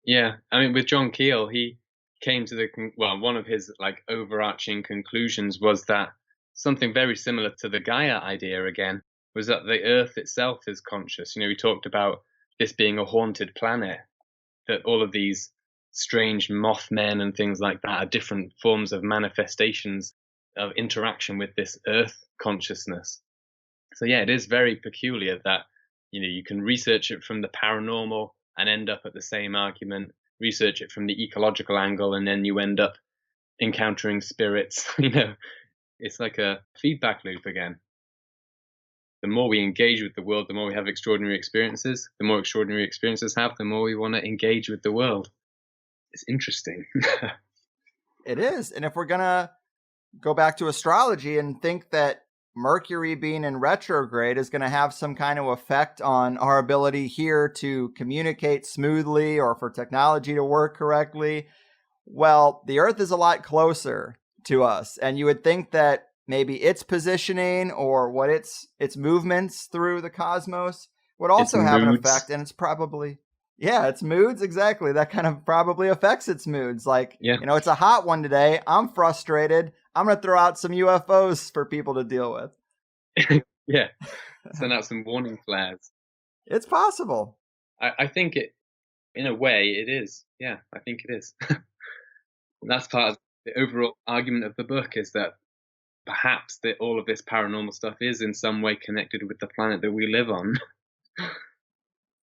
Yeah, I mean, with John Keel, he came to one of his overarching conclusions was that something very similar to the Gaia idea again, was that the earth itself is conscious. He talked about this being a haunted planet, that all of these strange mothmen and things like that are different forms of manifestations of interaction with this earth consciousness. So yeah, it is very peculiar that, you can research it from the paranormal and end up at the same argument, research it from the ecological angle, and then you end up encountering spirits. It's like a feedback loop again. The more we engage with the world, the more we have extraordinary experiences. The more extraordinary experiences have, the more we want to engage with the world. It's interesting. It is. And if we're going to go back to astrology and think that Mercury being in retrograde is going to have some kind of effect on our ability here to communicate smoothly or for technology to work correctly, well, the Earth is a lot closer to us. And you would think that maybe its positioning or what its movements through the cosmos would also have an effect. And it's probably, its moods, exactly. That kind of probably affects its moods. It's a hot one today. I'm frustrated. I'm going to throw out some UFOs for people to deal with. Yeah. Send out some warning flares. It's possible. I think it, in a way, it is. Yeah, I think it is. That's part of the overall argument of the book, is that perhaps all of this paranormal stuff is in some way connected with the planet that we live on.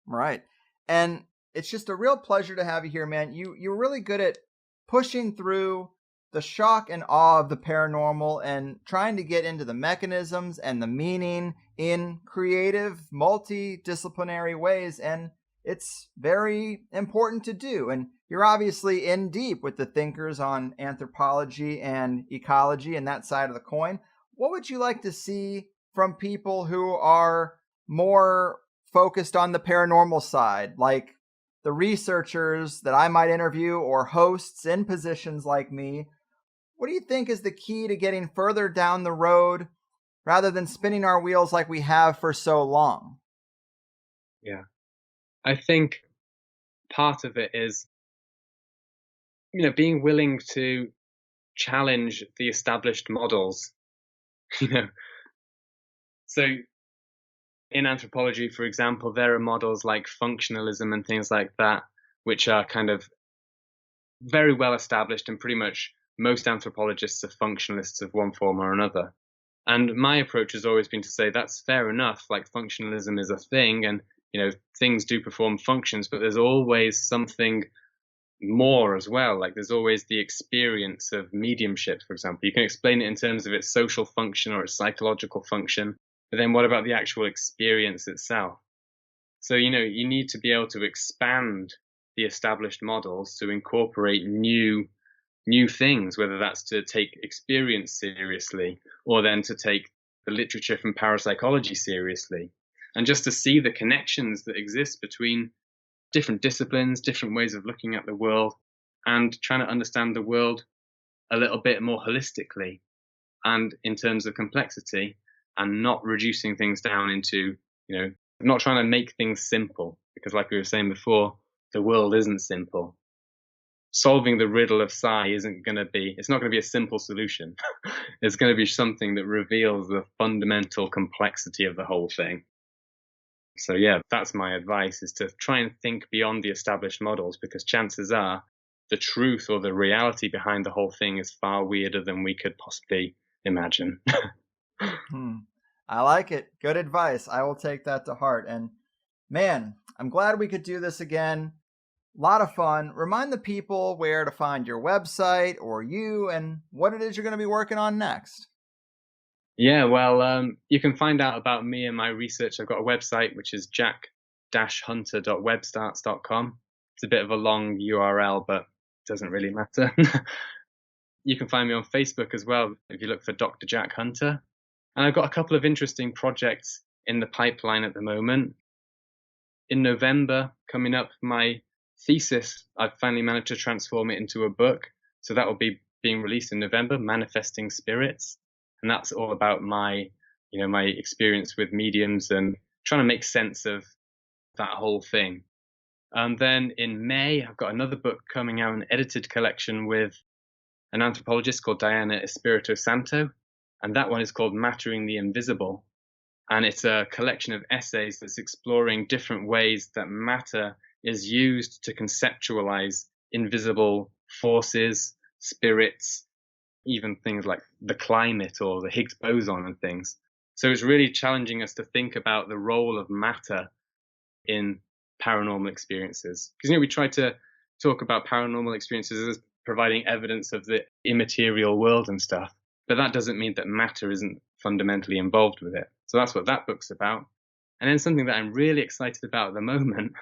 Right. And it's just a real pleasure to have you here, man. You're really good at pushing through the shock and awe of the paranormal and trying to get into the mechanisms and the meaning in creative, multidisciplinary ways. And it's very important to do. And you're obviously in deep with the thinkers on anthropology and ecology and that side of the coin. What would you like to see from people who are more focused on the paranormal side, like the researchers that I might interview or hosts in positions like me? what do you think is the key to getting further down the road rather than spinning our wheels like we have for so long? Yeah. I think part of it is, being willing to challenge the established models, you know. So in anthropology, for example, there are models like functionalism and things like that, which are kind of very well established, and pretty much most anthropologists are functionalists of one form or another. And my approach has always been to say that's fair enough, like functionalism is a thing, and things do perform functions, but there's always something more as well. Like there's always the experience of mediumship, for example. You can explain it in terms of its social function or its psychological function, but then what about the actual experience itself? So, you need to be able to expand the established models to incorporate new things, whether that's to take experience seriously or then to take the literature from parapsychology seriously, and just to see the connections that exist between different disciplines, different ways of looking at the world, and trying to understand the world a little bit more holistically and in terms of complexity, and not reducing things down into, not trying to make things simple, because like we were saying before, the world isn't simple. Solving the riddle of psi it's not going to be a simple solution. It's going to be something that reveals the fundamental complexity of the whole thing. So yeah, that's my advice, is to try and think beyond the established models, because chances are the truth or the reality behind the whole thing is far weirder than we could possibly imagine. I like it. Good advice. I will take that to heart. And man, I'm glad we could do this again. A lot of fun. Remind the people where to find your website or you and what it is you're going to be working on next. Yeah, well, you can find out about me and my research. I've got a website, which is jack-hunter.webstarts.com. It's a bit of a long URL, but it doesn't really matter. You can find me on Facebook as well if you look for Dr. Jack Hunter. And I've got a couple of interesting projects in the pipeline at the moment. In November, coming up, my thesis, I've finally managed to transform it into a book. So that will be being released in November, Manifesting Spirits. And that's all about my experience with mediums and trying to make sense of that whole thing. And then in May, I've got another book coming out, an edited collection with an anthropologist called Diana Espirito Santo. And that one is called Mattering the Invisible. And it's a collection of essays that's exploring different ways that matter is used to conceptualize invisible forces, spirits, even things like the climate or the Higgs boson and things. So it's really challenging us to think about the role of matter in paranormal experiences. Because, we try to talk about paranormal experiences as providing evidence of the immaterial world and stuff, but that doesn't mean that matter isn't fundamentally involved with it. So that's what that book's about. And then something that I'm really excited about at the moment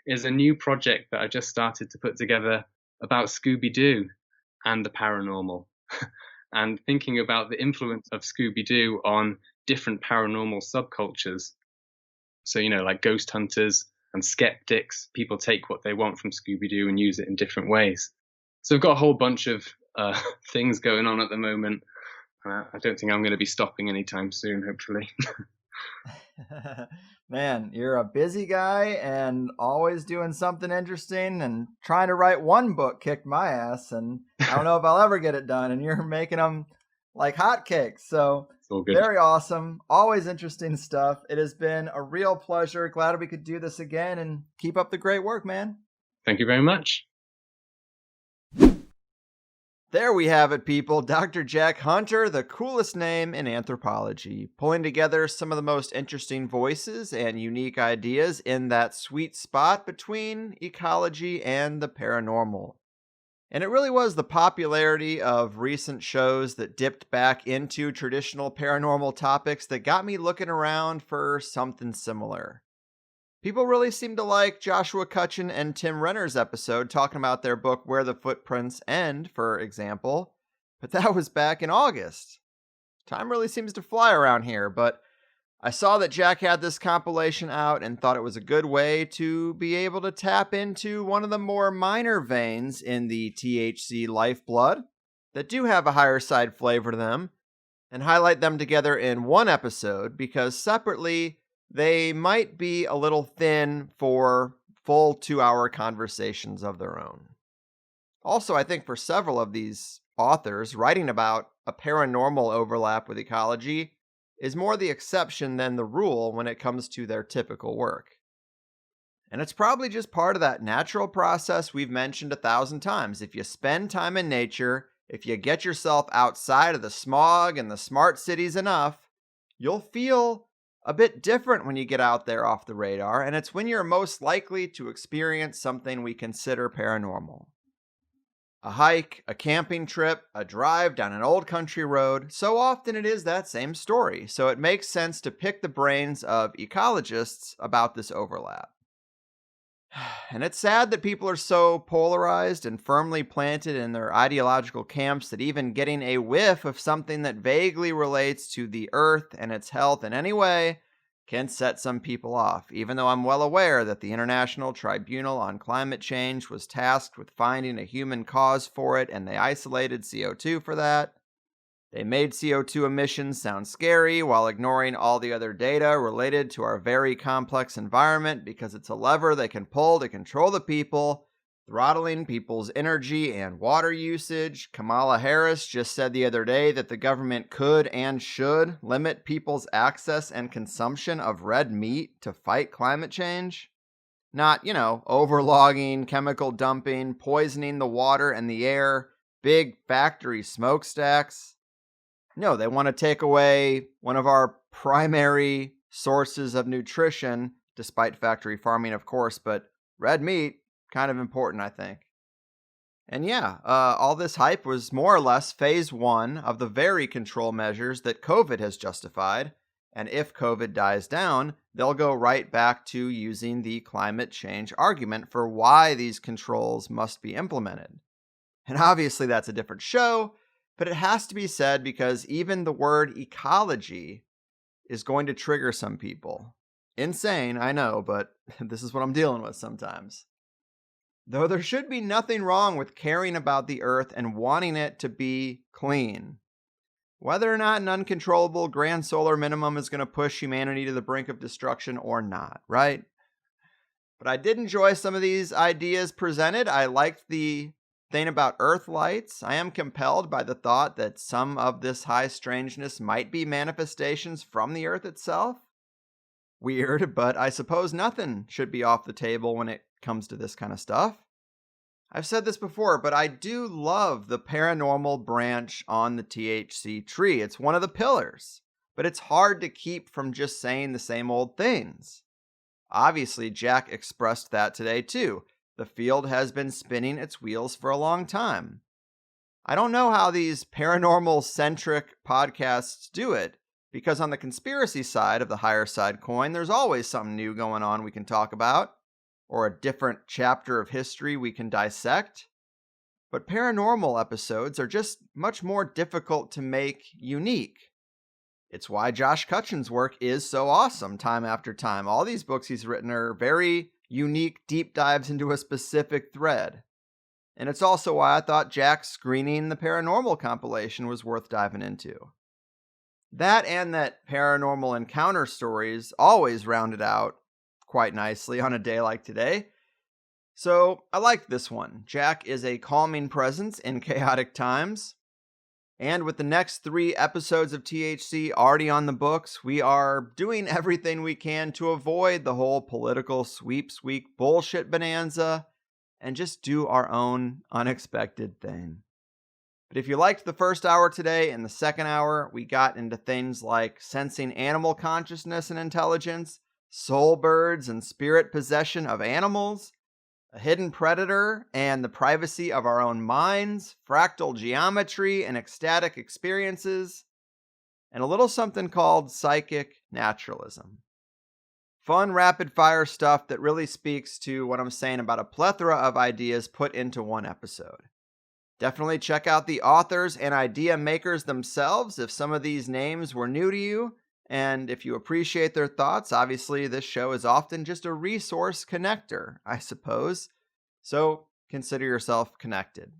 is a new project that I just started to put together about Scooby-Doo and the paranormal. And thinking about the influence of Scooby-Doo on different paranormal subcultures. So, like ghost hunters and skeptics, people take what they want from Scooby-Doo and use it in different ways. So I've got a whole bunch of things going on at the moment. I don't think I'm going to be stopping anytime soon, hopefully. Man, you're a busy guy and always doing something interesting, and trying to write one book kicked my ass, and I don't know if I'll ever get it done, and you're making them like hotcakes. So very awesome. Always interesting stuff. It has been a real pleasure. Glad we could do this again, and keep up the great work, man. Thank you very much. There we have it, people. Dr. Jack Hunter, the coolest name in anthropology, pulling together some of the most interesting voices and unique ideas in that sweet spot between ecology and the paranormal. And it really was the popularity of recent shows that dipped back into traditional paranormal topics that got me looking around for something similar. People really seem to like Joshua Cutchin and Tim Renner's episode talking about their book Where the Footprints End, for example, but that was back in August. Time really seems to fly around here, but I saw that Jack had this compilation out and thought it was a good way to be able to tap into one of the more minor veins in the THC lifeblood, that do have a higher side flavor to them and highlight them together in one episode because separately they might be a little thin for full 2-hour conversations of their own. Also, I think for several of these authors, writing about a paranormal overlap with ecology is more the exception than the rule when it comes to their typical work. And it's probably just part of that natural process we've mentioned 1,000 times. If you spend time in nature, if you get yourself outside of the smog and the smart cities enough, you'll feel a bit different when you get out there off the radar, and it's when you're most likely to experience something we consider paranormal. A hike, a camping trip, a drive down an old country road, so often it is that same story, so it makes sense to pick the brains of ecologists about this overlap. And it's sad that people are so polarized and firmly planted in their ideological camps that even getting a whiff of something that vaguely relates to the earth and its health in any way can set some people off, even though I'm well aware that the International Tribunal on Climate Change was tasked with finding a human cause for it, and they isolated CO2 for that. They made CO2 emissions sound scary while ignoring all the other data related to our very complex environment because it's a lever they can pull to control the people, throttling people's energy and water usage. Kamala Harris just said the other day that the government could and should limit people's access and consumption of red meat to fight climate change. Not, overlogging, chemical dumping, poisoning the water and the air, big factory smokestacks. No, they want to take away one of our primary sources of nutrition, despite factory farming, of course, but red meat, kind of important, I think. And yeah, all this hype was more or less phase 1 of the very control measures that COVID has justified, and if COVID dies down, they'll go right back to using the climate change argument for why these controls must be implemented. And obviously that's a different show, but it has to be said because even the word ecology is going to trigger some people. Insane, I know, but this is what I'm dealing with sometimes. Though there should be nothing wrong with caring about the earth and wanting it to be clean. Whether or not an uncontrollable grand solar minimum is going to push humanity to the brink of destruction or not, right? But I did enjoy some of these ideas presented. I liked the thing about Earth lights. I am compelled by the thought that some of this high strangeness might be manifestations from the Earth itself. Weird, but I suppose nothing should be off the table when it comes to this kind of stuff. I've said this before, but I do love the paranormal branch on the THC tree. It's one of the pillars, but it's hard to keep from just saying the same old things. Obviously, Jack expressed that today too. The field has been spinning its wheels for a long time. I don't know how these paranormal-centric podcasts do it, because on the conspiracy side of the higher side coin, there's always something new going on we can talk about, or a different chapter of history we can dissect. But paranormal episodes are just much more difficult to make unique. It's why Josh Cutchin's work is so awesome time after time. All these books he's written are very unique deep dives into a specific thread. And it's also why I thought Jack's Screening the Paranormal compilation was worth diving into. That and that paranormal encounter stories always rounded out quite nicely on a day like today. So I liked this one. Jack is a calming presence in chaotic times. And with the next 3 episodes of THC already on the books, we are doing everything we can to avoid the whole political sweeps week bullshit bonanza and just do our own unexpected thing. But if you liked the first hour today, in the second hour, we got into things like sensing animal consciousness and intelligence, soul birds and spirit possession of animals, a hidden predator and the privacy of our own minds, fractal geometry and ecstatic experiences, and a little something called psychic naturalism. Fun, rapid-fire stuff that really speaks to what I'm saying about a plethora of ideas put into one episode. Definitely check out the authors and idea makers themselves if some of these names were new to you. And if you appreciate their thoughts, obviously this show is often just a resource connector, I suppose. So consider yourself connected.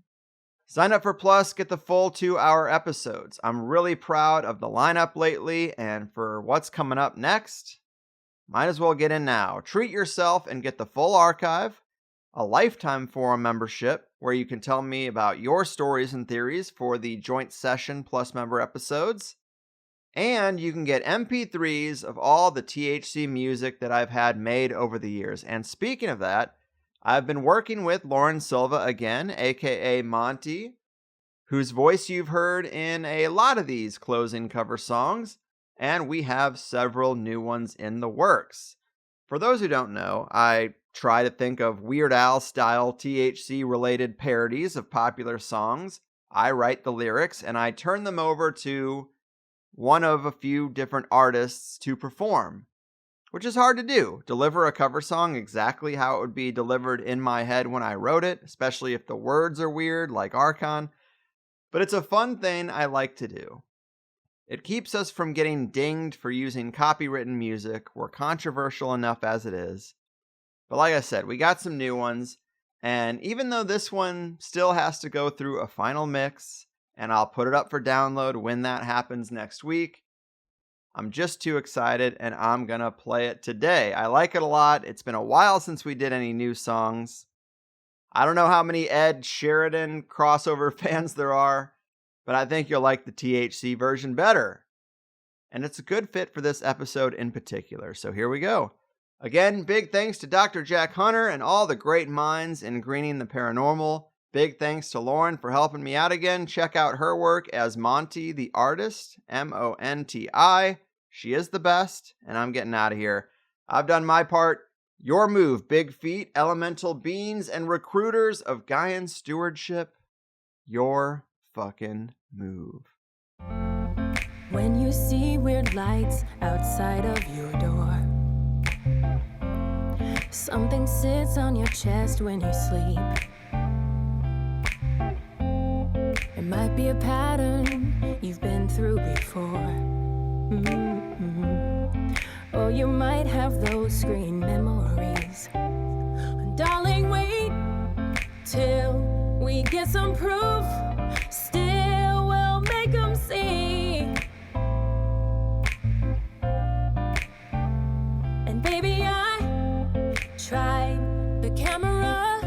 Sign up for Plus, get the full 2-hour episodes. I'm really proud of the lineup lately, and for what's coming up next, might as well get in now. Treat yourself and get the full archive, a lifetime forum membership where you can tell me about your stories and theories for the joint session Plus member episodes, and you can get MP3s of all the THC music that I've had made over the years. And speaking of that, I've been working with Lauren Silva again, aka Monty, whose voice you've heard in a lot of these closing cover songs, and we have several new ones in the works. For those who don't know, I try to think of Weird Al style THC related parodies of popular songs. I write the lyrics and I turn them over to one of a few different artists to perform, which is hard to do. Deliver a cover song exactly how it would be delivered in my head when I wrote it, especially if the words are weird like Archon. But it's a fun thing I like to do. It keeps us from getting dinged for using copywritten music. We're controversial enough as it is. But like I said, we got some new ones, and even though this one still has to go through a final mix, and I'll put it up for download when that happens next week, I'm just too excited, and I'm gonna play it today. I like it a lot. It's been a while since we did any new songs. I don't know how many Ed Sheridan crossover fans there are, but I think you'll like the THC version better. And it's a good fit for this episode in particular, so here we go. Again, big thanks to Dr. Jack Hunter and all the great minds in greening the paranormal. Big thanks to Lauren for helping me out again. Check out her work as Monty the Artist, Monti. She is the best, and I'm getting out of here. I've done my part. Your move, big feet, elemental beings, and recruiters of Gaian stewardship. Your fucking move. When you see weird lights outside of your door, something sits on your chest when you sleep. It might be a pattern you've been through before. Or you might have those screen memories. Darling, wait till we get some proof. Still, we'll make them see. And baby, I tried the camera,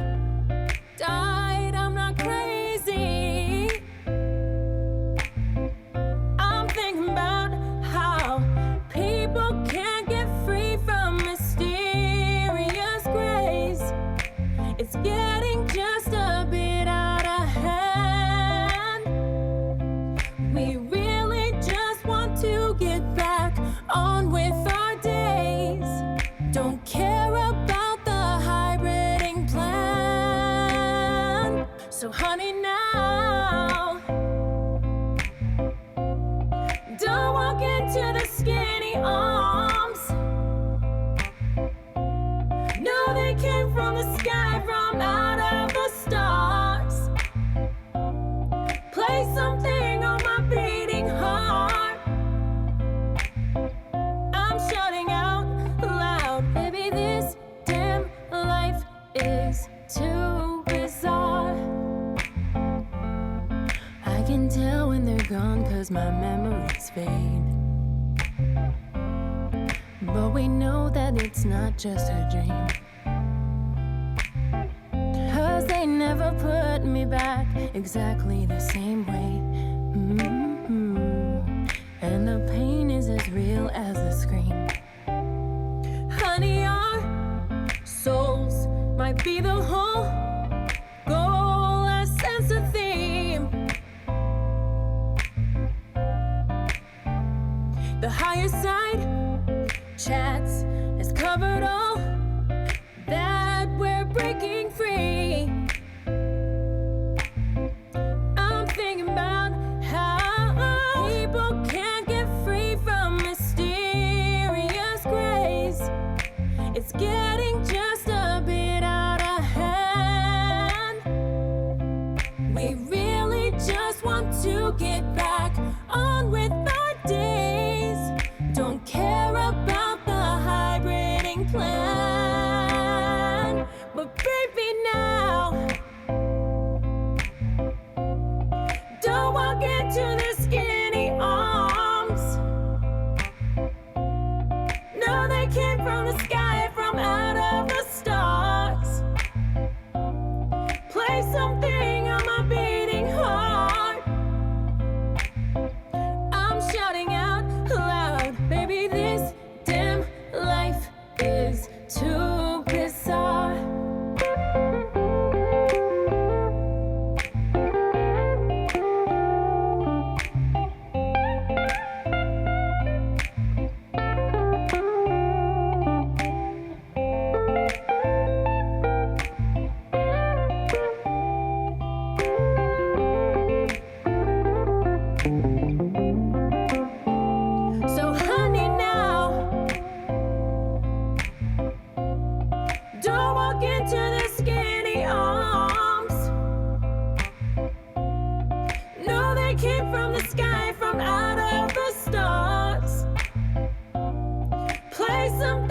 died, I'm not crazy. I'm thinking about how people can't get free from mysterious grace. It's getting just a bit out of hand. We really just want to get back on with our days. Don't care about the hybriding plan. So honey, now don't walk into the skinny arms. No, they came from the sky, from out of the stars. Play something on my beating heart. I'm shouting out loud, baby, this damn life is too bizarre. I can tell when they're gone 'cause my memories fade. But we know that it's not just a dream, 'cause they never put me back exactly the same way. And the pain is as real as the scream. Honey, our souls might be the whole goal, a sense of theme. The higher side chats has covered all that we're breaking free. I'm thinking about how people can't get free from mysterious grace. It's getting just a bit out of hand. We really just want to get back on with our days. Don't care about the hybriding plan. from the sky, from out of the stars. Play something on my beating heart. I'm shouting out loud, baby, this dim life is too bizarre. So honey, now don't walk into the skinny arms. No, they came from the sky, from out of the stars. Play something